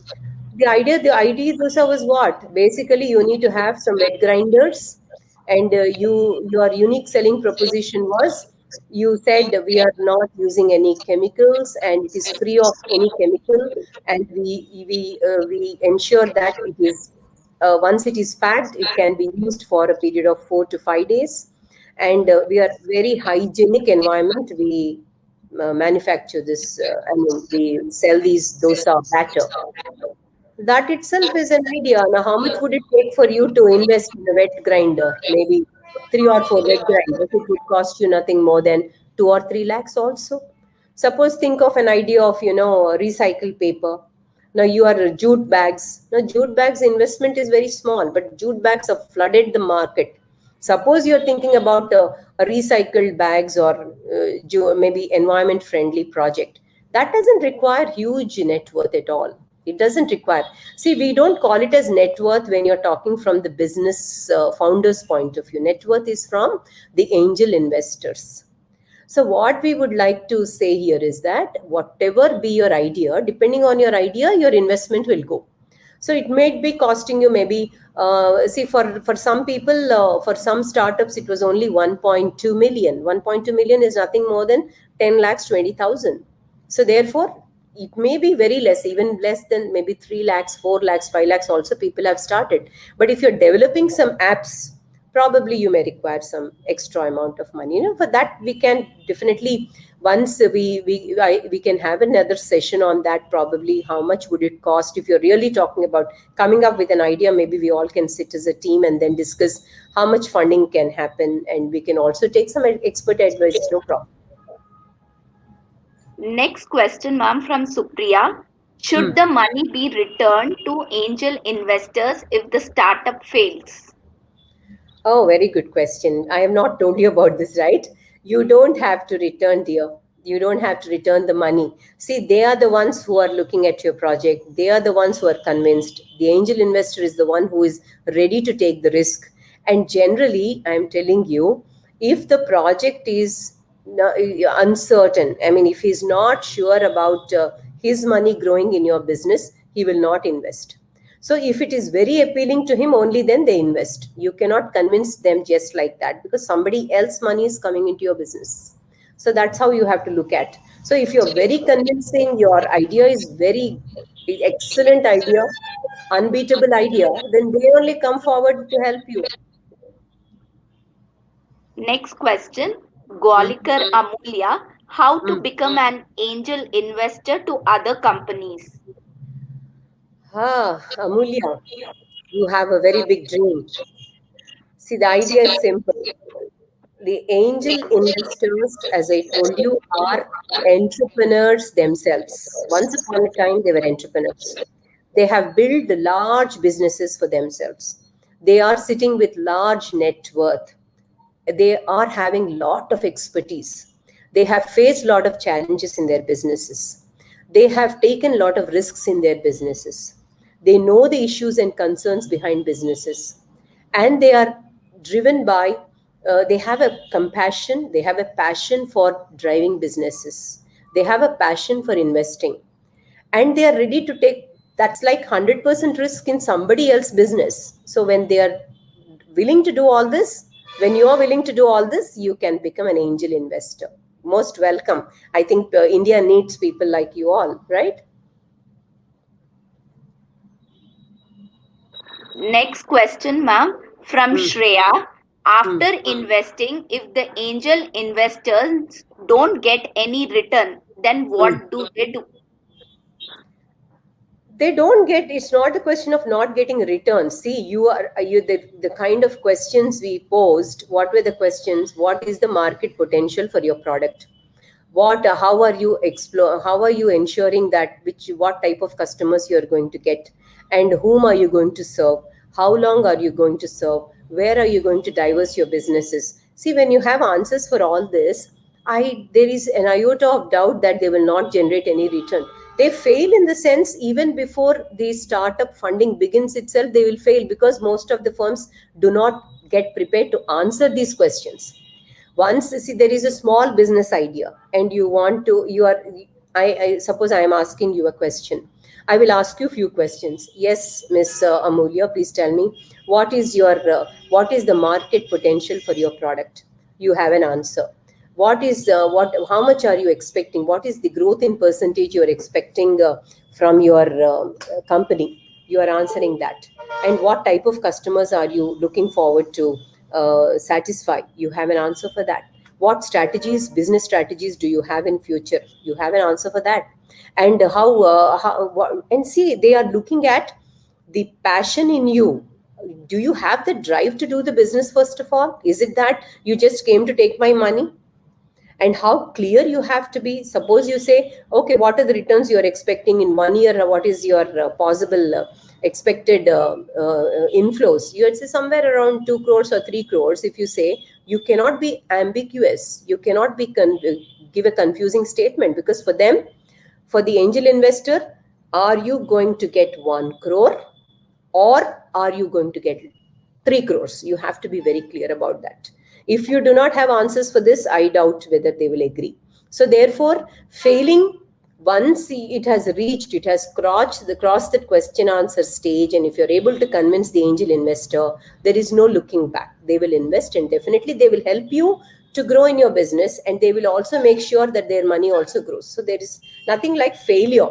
The ID dosa was what? Basically, you need to have some wet grinders, and your unique selling proposition was you said we are not using any chemicals and it is free of any chemical, and we ensure that it is once it is packed, it can be used for a period of 4 to 5 days, and we are very hygienic environment. We manufacture this. I mean, we sell these dosa batter. That itself is an idea. Now, how much would it take for you to invest in a wet grinder? Maybe 3 or 4 wet grinders. It would cost you nothing more than 2 or 3 lakhs also. Suppose think of an idea of, recycled paper. Now you are jute bags. Now jute bags investment is very small, but jute bags have flooded the market. Suppose you're thinking about a recycled bags or maybe environment friendly project. That doesn't require huge net worth at all. It doesn't require. See, we don't call it as net worth when you're talking from the business founder's point of view. Net worth is from the angel investors. So, what we would like to say here is that whatever be your idea, depending on your idea, your investment will go. So it may be costing you maybe, see, for some people, for some startups, it was only 1.2 million. 1.2 million is nothing more than 10 lakhs, 20,000. So therefore, it may be very less, even less than maybe 3 lakhs, 4 lakhs, 5 lakhs also people have started. But if you're developing some apps, probably you may require some extra amount of money. For that we can definitely, once we can have another session on that. Probably how much would it cost if you're really talking about coming up with an idea. Maybe we all can sit as a team and then discuss how much funding can happen, and we can also take some expert advice. No problem. Next question, ma'am, from Supriya. Hmm. Should the money be returned to angel investors if the startup fails? Oh, very good question. I have not told you about this, right? You don't have to return, dear. You don't have to return the money. See, they are the ones who are looking at your project. They are the ones who are convinced. The angel investor is the one who is ready to take the risk. And generally, I'm telling you, if the project is uncertain, I mean, if he's not sure about his money growing in your business, he will not invest. So if it is very appealing to him, only then they invest. You cannot convince them just like that, because somebody else money is coming into your business. So that's how you have to look at. So if you're very convincing, your idea is very excellent idea, unbeatable idea, then they only come forward to help you. Next question, Hmm. Golikar Amulya. How to Hmm. become an angel investor to other companies? Ah, Amulya, you have a very big dream. See, the idea is simple. The angel investors, as I told you, are entrepreneurs themselves. Once upon a time, they were entrepreneurs. They have built the large businesses for themselves. They are sitting with large net worth. They are having lot of expertise. They have faced a lot of challenges in their businesses. They have taken a lot of risks in their businesses. They know the issues and concerns behind businesses, and they are driven by they have a compassion, they have a passion for driving businesses, they have a passion for investing, and they are ready to take, that's like 100% risk in somebody else's business. So when they are willing to do all this, when you are willing to do all this, you can become an angel investor. Most welcome. I think India needs people like you all, right? Next question, ma'am, from Shreya. After investing, if the angel investors don't get any return, then what do they do? They don't get, it's not a question of not getting returns. See, the kind of questions we posed, what were the questions? What is the market potential for your product? How are you explore, how are you ensuring that what type of customers you are going to get, and whom are you going to serve, how long are you going to serve, where are you going to diverse your businesses? See, when you have answers for all this, there is an iota of doubt that they will not generate any return. They fail in the sense, even before the startup funding begins itself, they will fail, because most of the firms do not get prepared to answer these questions. Once, see, there is a small business idea and you want to, I suppose I am asking you a question. I will ask you a few questions. Yes, Miss Amulya, please tell me, what is the market potential for your product? You have an answer. How much are you expecting? What is the growth in percentage you are expecting from your company? You are answering that. And what type of customers are you looking forward to satisfy? You have an answer for that. What strategies, business strategies, do you have in future? You have an answer for that. And and see, they are looking at the passion in you. Do you have the drive to do the business? First of all, is it that you just came to take my money? And how clear you have to be. Suppose you say, okay, what are the returns you're expecting in 1 year? What is your possible expected inflows? You'd say somewhere around 2 crores or 3 crores. If you say, you cannot be ambiguous, you cannot be give a confusing statement, because for them, for the angel investor, are you going to get 1 crore or are you going to get 3 crores? You have to be very clear about that. If you do not have answers for this, I doubt whether they will agree. So therefore, failing, once it has reached, it has crossed the question answer stage, and if you're able to convince the angel investor, there is no looking back. They will invest, and definitely they will help you to grow in your business, and they will also make sure that their money also grows. So there is nothing like failure.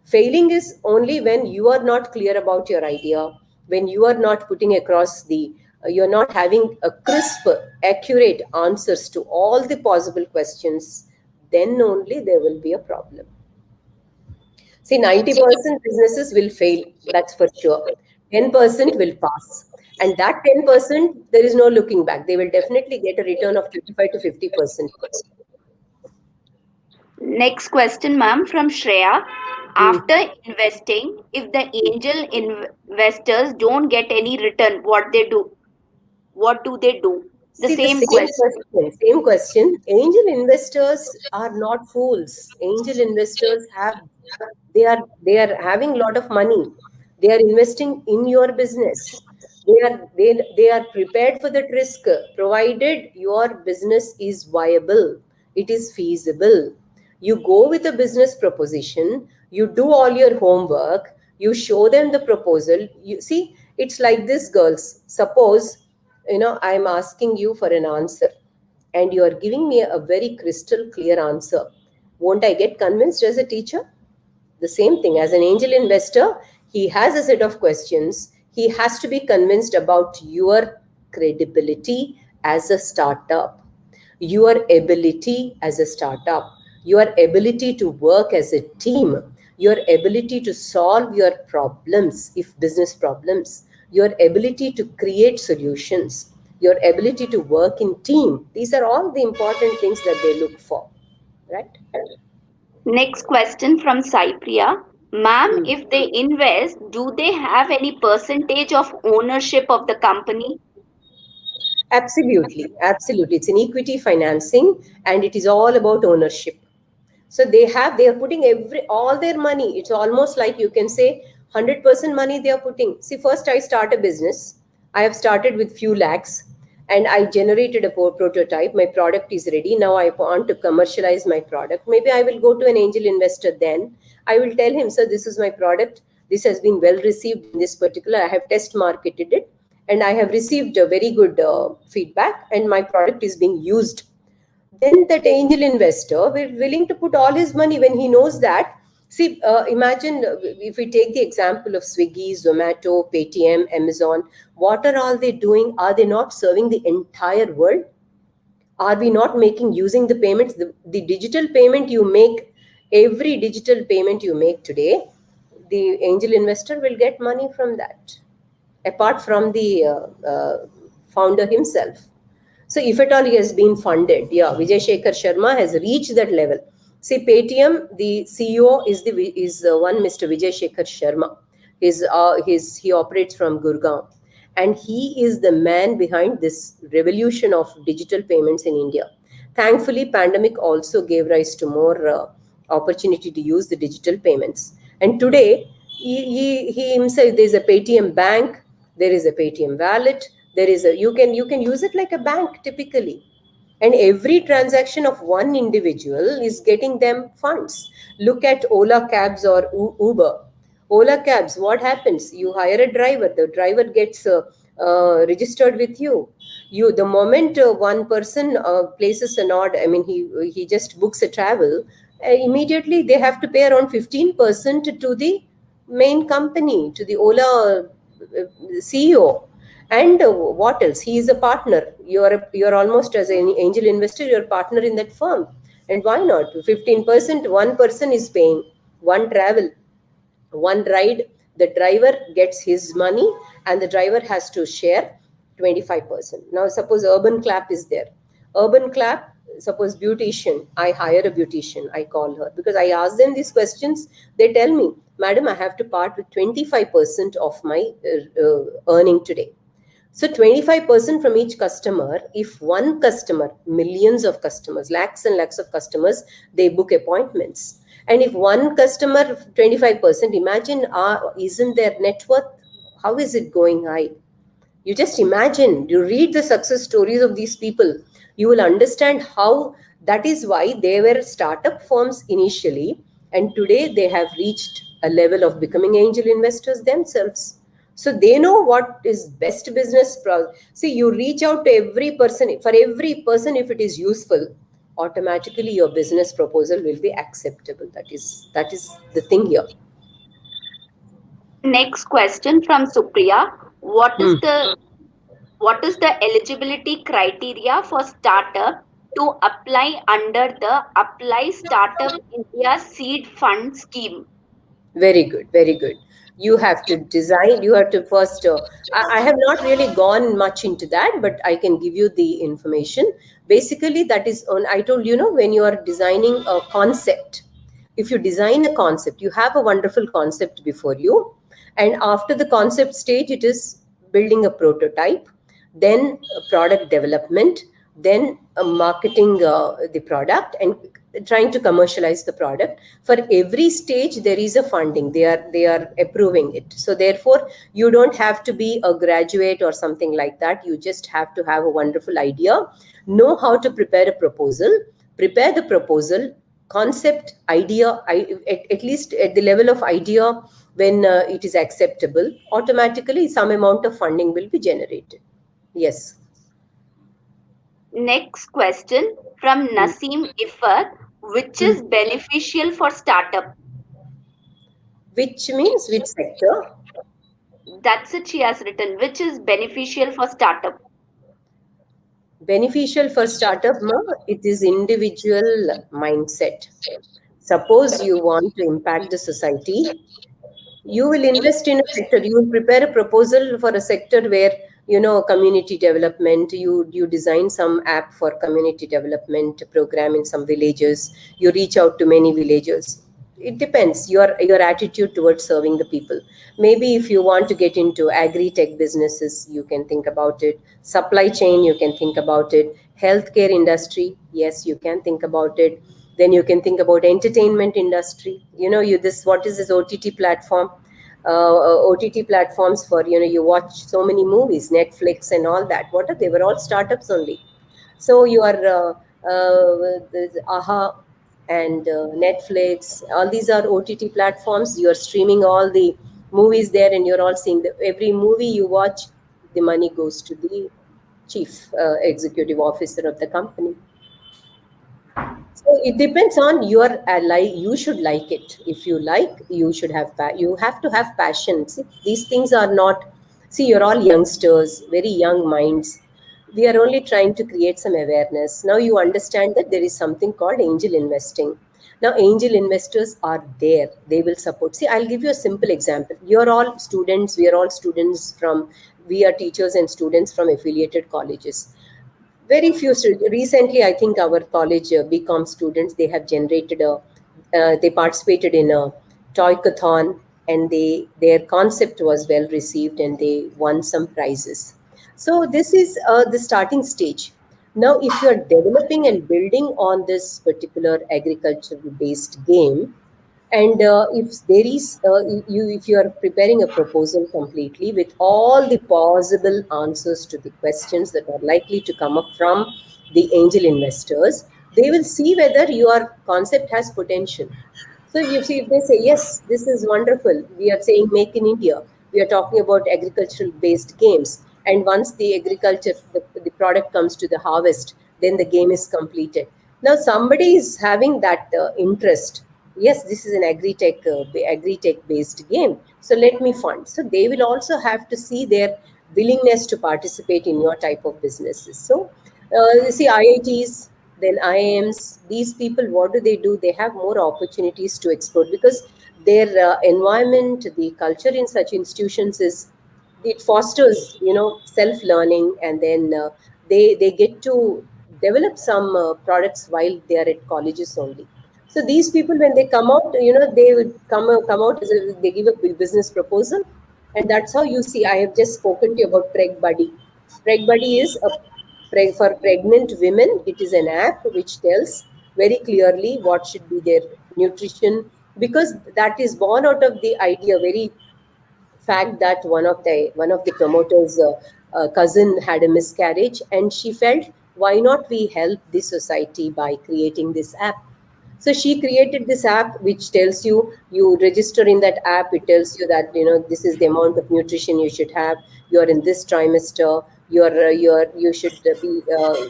Failing is only when you are not clear about your idea, when you are not putting across you're not having a crisp, accurate answers to all the possible questions, then only there will be a problem. See, 90% businesses will fail, that's for sure. 10% will pass. And that 10%, there is no looking back. They will definitely get a return of 35 to 50%. Next question, ma'am, from Shreya. After investing, if the angel investors don't get any return, what they do? What do they do? The See, the same same question. question, same question. Angel investors are not fools. Angel investors they are having a lot of money. They are investing in your business. They are prepared for that risk, provided your business is viable, it is feasible. You go with a business proposition, you do all your homework, you show them the proposal. You see, it's like this, girls. Suppose, I'm asking you for an answer and you are giving me a very crystal clear answer. Won't I get convinced as a teacher? The same thing as an angel investor, he has a set of questions. He has to be convinced about your credibility as a startup, your ability as a startup, your ability to work as a team, your ability to solve your problems, if business problems, your ability to create solutions, your ability to work in team. These are all the important things that they look for, right? Next question from Cypria. Ma'am, if they invest, do they have any percentage of ownership of the company? Absolutely, absolutely. It's an equity financing, and it is all about ownership. So they are putting all their money. It's almost like, you can say, 100% money they are putting. See, first I start a business. I have started with few lakhs, and I generated a prototype. My product is ready. Now I want to commercialize my product. Maybe I will go to an angel investor then. I will tell him, sir, this is my product. This has been well received in this particular. I have test marketed it and I have received a very good feedback and my product is being used. Then that angel investor will willing to put all his money when he knows that. See, imagine if we take the example of Swiggy, Zomato, Paytm, Amazon. What are all they doing? Are they not serving the entire world? Are we not making using the payments? The digital payment you make, every digital payment you make today, the angel investor will get money from that, apart from the founder himself. So if at all he has been funded, yeah, Vijay Shekhar Sharma has reached that level. See, Paytm, the CEO is one Mr. Vijay Shekhar Sharma. He operates from Gurgaon, and he is the man behind this revolution of digital payments in India. Thankfully, pandemic also gave rise to more opportunity to use the digital payments. And today, he himself, there's a Paytm bank, there is a Paytm wallet, there is a you can use it like a bank typically, and every transaction of one individual is getting them funds. Look at Ola cabs or Uber. Ola cabs, what happens? You hire a driver, the driver gets registered with you. The moment one person places an order, I mean, he just books a travel, immediately they have to pay around 15% to the main company, to the Ola CEO. And what else? He is a partner. You're almost as an angel investor, you're a partner in that firm. And why not? 15%, one person is paying, one travel, one ride, the driver gets his money and the driver has to share 25%. Now suppose Urban Clap is there. Urban Clap, suppose beautician, I hire a beautician, I call her because I ask them these questions. They tell me, madam, I have to part with 25% of my earning today. So 25% from each customer. If one customer, millions of customers, lakhs and lakhs of customers, they book appointments. And if one customer, 25%, imagine, isn't their net worth? How is it going high? You just imagine, you read the success stories of these people, you will understand how that is why they were startup firms initially, and today they have reached a level of becoming angel investors themselves. So they know what is best business. See, you reach out to every person. For every person, if it is useful, automatically your business proposal will be acceptable. That is the thing here. Next question from Supriya. What is the eligibility criteria for startup to apply under the Apply Startup India Seed Fund scheme? Very good, very good. You have to design, you have to first, I have not really gone much into that, but I can give you the information. Basically, that is on, I told you, when you are designing a concept, if you design a concept, you have a wonderful concept before you. And after the concept stage, it is building a prototype, then product development, then marketing the product and trying to commercialize the product. For every stage there is a funding, they are approving it. So therefore you don't have to be a graduate or something like that. You just have to have a wonderful idea, know how to prepare a proposal, prepare the proposal, concept, idea, at least at the level of idea. When it is acceptable, automatically some amount of funding will be generated. Yes. Next question from Naseem Ifar. Which is beneficial for startup? Which means which sector? That's it, she has written. Which is beneficial for startup? Beneficial for startup, it is individual mindset. Suppose you want to impact the society, you will invest in a sector, you will prepare a proposal for a sector where community development, you design some app for community development program in some villages, you reach out to many villages. It depends your attitude towards serving the people. Maybe if you want to get into agri-tech businesses, you can think about it. Supply chain, you can think about it. Healthcare industry, yes, you can think about it. Then you can think about entertainment industry. What is this OTT platform? OTT platforms for, you watch so many movies, Netflix and all that. What are they? Were all startups only. So your AHA and Netflix, all these are OTT platforms. You're streaming all the movies there, and you're all seeing every movie you watch. The money goes to the chief executive officer of the company. So it depends on your like. You should like it. If you like, you should have. You have to have passion. See, these things are not. See, you're all youngsters, very young minds. We are only trying to create some awareness. Now you understand that there is something called angel investing. Now angel investors are there. They will support. See, I'll give you a simple example. You're all students. We are all students from. We are teachers and students from affiliated colleges. Very few recently, I think our college BCom students, they have generated a they participated in a toy-a-thon, and their concept was well received, and they won some prizes. So this is the starting stage. Now if you are developing and building on this particular agriculture based game, and if there is if you are preparing a proposal completely with all the possible answers to the questions that are likely to come up from the angel investors, they will see whether your concept has potential. So you see, if they say, yes, this is wonderful, we are saying make in India, we are talking about agricultural based games. And once the agriculture, the product comes to the harvest, then the game is completed. Now somebody is having that interest. Yes, this is an agri-tech based game. So let me fund. So they will also have to see their willingness to participate in your type of businesses. So you see, IITs, then IIMs, these people, what do? They have more opportunities to explore because their environment, the culture in such institutions is, it fosters, self-learning, and then they get to develop some products while they are at colleges only. So these people, when they come out, they would come out as they give a business proposal, and that's how you see. I have just spoken to you about Preg Buddy. Preg Buddy is for pregnant women. It is an app which tells very clearly what should be their nutrition, because that is born out of the idea, very fact, that one of the promoters cousin had a miscarriage, and she felt, why not we help the society by creating this app. So she created this app which tells you, you register in that app, it tells you that, this is the amount of nutrition you should have, you're in this trimester, you should be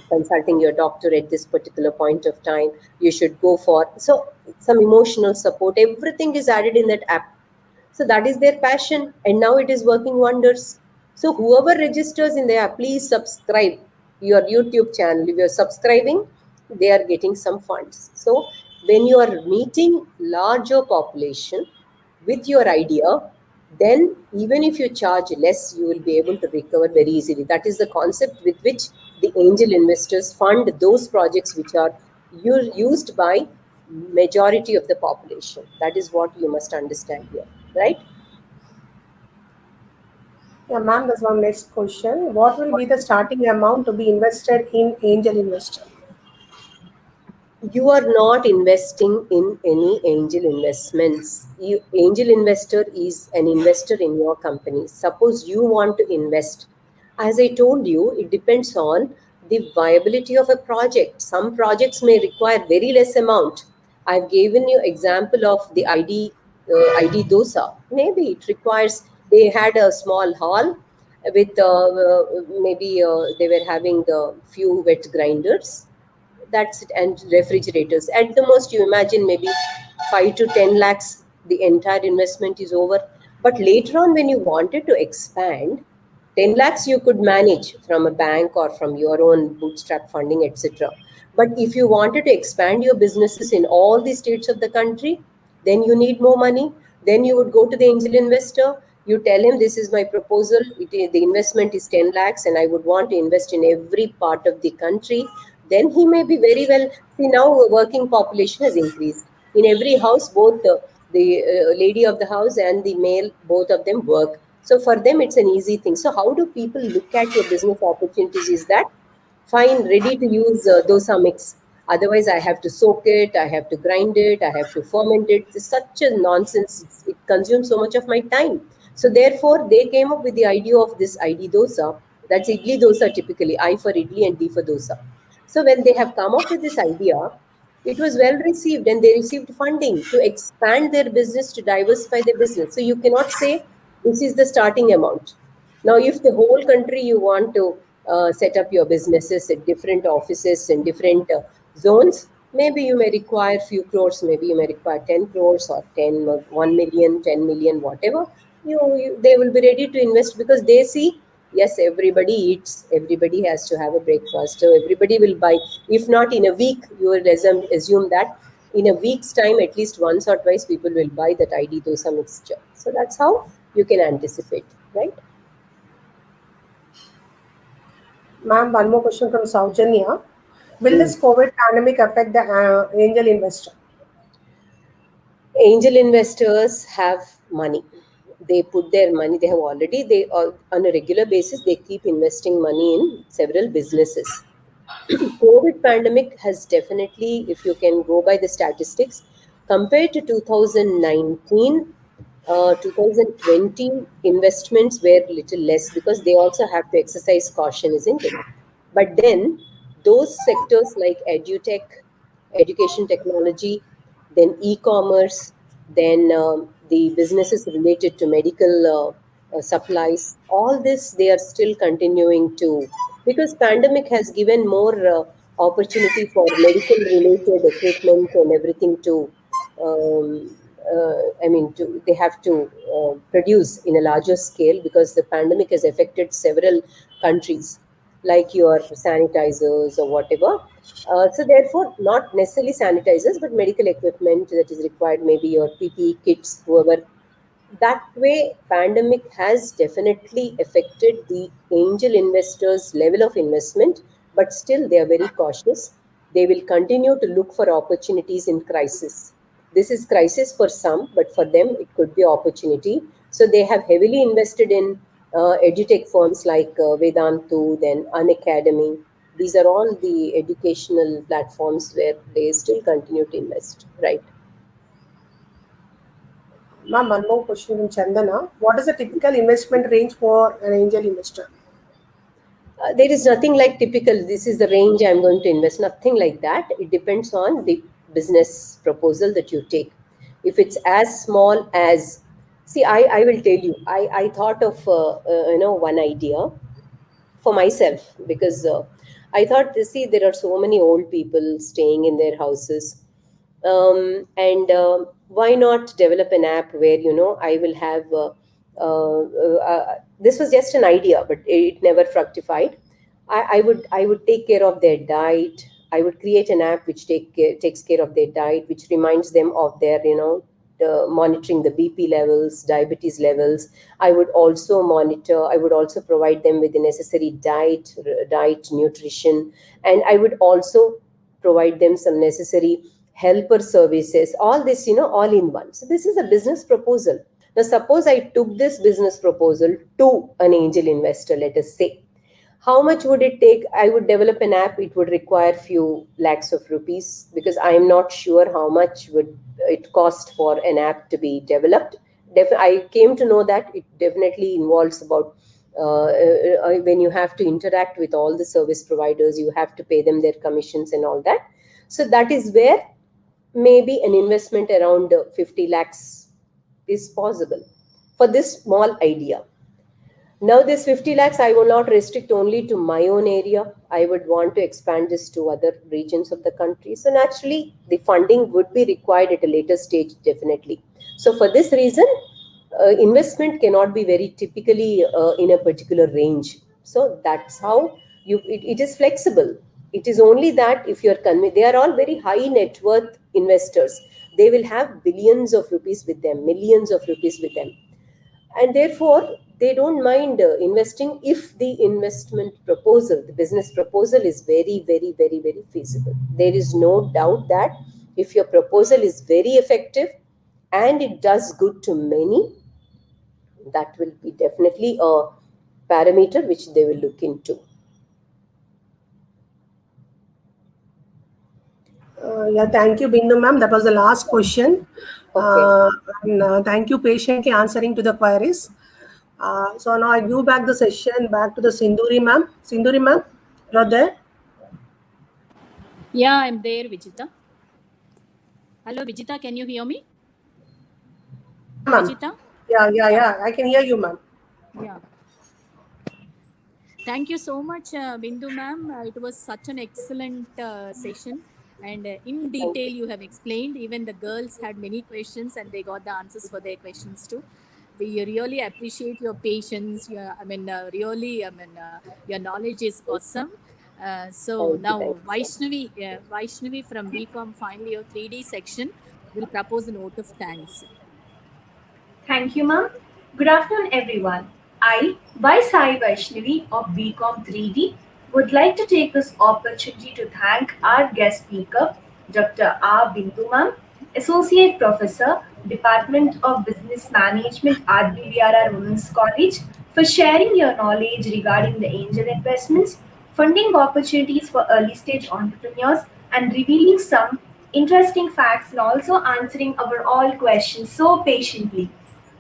consulting your doctor at this particular point of time, you should go for, so some emotional support, everything is added in that app. So that is their passion, and now it is working wonders. So whoever registers in there, please subscribe your YouTube channel. If you're subscribing, they are getting some funds. So when you are meeting larger population with your idea, then even if you charge less, you will be able to recover very easily. That is the concept with which the angel investors fund those projects which are used by majority of the population. That is what you must understand here, right? Yeah, ma'am, there's one next question. What will be the starting amount to be invested in angel investor? You are not investing in any angel investments. Angel investor is an investor in your company. Suppose you want to invest. As I told you, it depends on the viability of a project. Some projects may require very less amount. I've given you example of the ID dosa. Maybe it requires, they had a small hall with maybe they were having a few wet grinders, that's it, and refrigerators. At the most, you imagine maybe 5 to 10 lakhs, the entire investment is over. But later on, when you wanted to expand, 10 lakhs you could manage from a bank or from your own bootstrap funding, etc. But if you wanted to expand your businesses in all the states of the country, then you need more money. Then you would go to the angel investor. You tell him, this is my proposal. The investment is 10 lakhs, and I would want to invest in every part of the country. Then he may be very well. See, now working population has increased. In every house, both the lady of the house and the male, both of them work. So for them, it's an easy thing. So how do people look at your business opportunities is that, fine, ready to use dosa mix. Otherwise, I have to soak it, I have to grind it, I have to ferment it. It's such a nonsense. It consumes so much of my time. So therefore, they came up with the idea of this idli dosa. That's idli dosa typically, I for idli and D for dosa. So when they have come up with this idea, it was well received and they received funding to expand their business, to diversify their business. So you cannot say this is the starting amount. Now, if the whole country you want to set up your businesses at different offices in different zones, maybe you may require few crores, maybe you may require 10 crores or 10, 1 million, 10 million, whatever. They will be ready to invest because they see, yes, everybody eats, everybody has to have a breakfast, so everybody will buy. If not in a week, you will assume that in a week's time, at least once or twice, people will buy that ID dosa mixture. So that's how you can anticipate, right? Ma'am, one more question from Saujanya. Will Mm. this COVID pandemic affect the angel investor? Angel investors have money. They put their money, they have already, they on a regular basis, they keep investing money in several businesses. COVID pandemic has definitely, if you can go by the statistics, compared to 2019, 2020, investments were little less because they also have to exercise caution, isn't it? But then those sectors like edutech, education technology, then e-commerce, then the businesses related to medical supplies, all this they are still continuing to, because pandemic has given more opportunity for medical related equipment and everything to they have to produce in a larger scale because the pandemic has affected several countries, like your sanitizers or whatever. So therefore, not necessarily sanitizers, but medical equipment that is required, maybe your PPE kits, whoever. That way, pandemic has definitely affected the angel investors' level of investment, but still they are very cautious. They will continue to look for opportunities in crisis. This is crisis for some, but for them it could be opportunity. So they have heavily invested in edutech firms like Vedantu, then Unacademy. These are all the educational platforms where they still continue to invest, right? Ma'am, one more question from Chandana. What is the typical investment range for an angel investor? There is nothing like typical, this is the range I'm going to invest, nothing like that. It depends on the business proposal that you take. If it's as small as, see, I will tell you, I thought of, one idea for myself because I thought, see, there are so many old people staying in their houses, and why not develop an app where I will have. This was just an idea, but it never fructified. I would take care of their diet. I would create an app which takes care of their diet, which reminds them of their monitoring the BP levels, diabetes levels. I would also monitor. I would also provide them with the necessary diet, nutrition, and I would also provide them some necessary helper services. All this, all in one. So this is a business proposal. Now, suppose I took this business proposal to an angel investor. Let us say, how much would it take? I would develop an app. It would require few lakhs of rupees because I am not sure how much would it cost for an app to be developed. I came to know that it definitely involves about when you have to interact with all the service providers, you have to pay them their commissions and all that. So that is where maybe an investment around 50 lakhs is possible for this small idea. Now, this 50 lakhs, I will not restrict only to my own area. I would want to expand this to other regions of the country. So, naturally, the funding would be required at a later stage, definitely. So, for this reason, investment cannot be very typically in a particular range. So, that's how it is flexible. It is only that if you're convinced, they are all very high net worth investors. They will have billions of rupees with them, millions of rupees with them, and therefore they don't mind investing if the investment proposal, the business proposal, is very, very, very, very feasible. There is no doubt that if your proposal is very effective and it does good to many, that will be definitely a parameter which they will look into. Yeah, thank you, Bindu ma'am. That was the last question. Okay. And thank you patiently answering to the queries. So now I give back the session back to the Sinduri ma'am. Sinduri ma'am, you're there? Yeah, I'm there, Vijita. Hello, Vijita, can you hear me? Yeah, ma'am. Vijita? Yeah. I can hear you, ma'am. Yeah. Thank you so much, Bindu ma'am. It was such an excellent session. And in Thank detail, you. you have explained. Even the girls had many questions and they got the answers for their questions too. We really appreciate your patience. Your knowledge is awesome. So Thank you. now Thank you so much. Vaishnavi from BCom final year 3D section will propose a note of thanks. Thank you, ma'am. Good afternoon, everyone. I, Sai Vaishnavi of BCom 3D, would like to take this opportunity to thank our guest speaker, Dr. R.Bindu ma'am, Associate Professor, Department of Business Management, RBVRR Women's College, for sharing your knowledge regarding the angel investments, funding opportunities for early stage entrepreneurs, and revealing some interesting facts and also answering our all questions so patiently.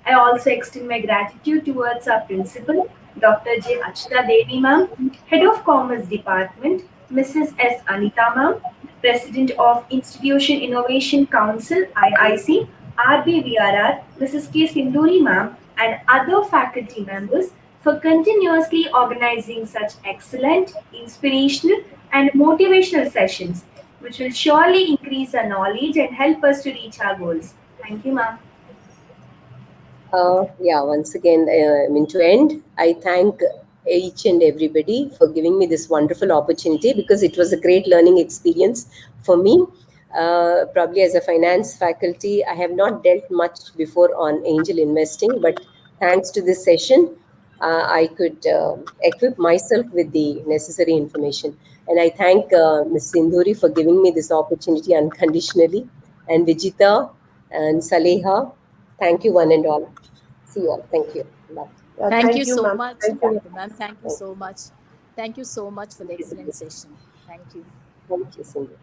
I also extend my gratitude towards our principal, Dr. J. Achita Devi ma'am, Head of Commerce Department, Mrs. S. Anita ma'am, President of Institution Innovation Council, IIC, RBVRR, Mrs. K. Sinduri ma'am, and other faculty members for continuously organizing such excellent, inspirational, and motivational sessions, which will surely increase our knowledge and help us to reach our goals. Thank you, ma'am. Yeah, once again, to end, I thank each and everybody for giving me this wonderful opportunity because it was a great learning experience for me. Probably as a finance faculty, I have not dealt much before on angel investing, but thanks to this session, I could equip myself with the necessary information. And I thank Ms. Sindhuri for giving me this opportunity unconditionally, and Vijita and Saleha. Thank you, one and all. See you all. Thank you. Bye. Yeah, Thank you thank you, so ma'am. much, Thank you. ma'am. Thank you Thank so much. Thank you so much for the excellent session. Thank you. you, Cindy.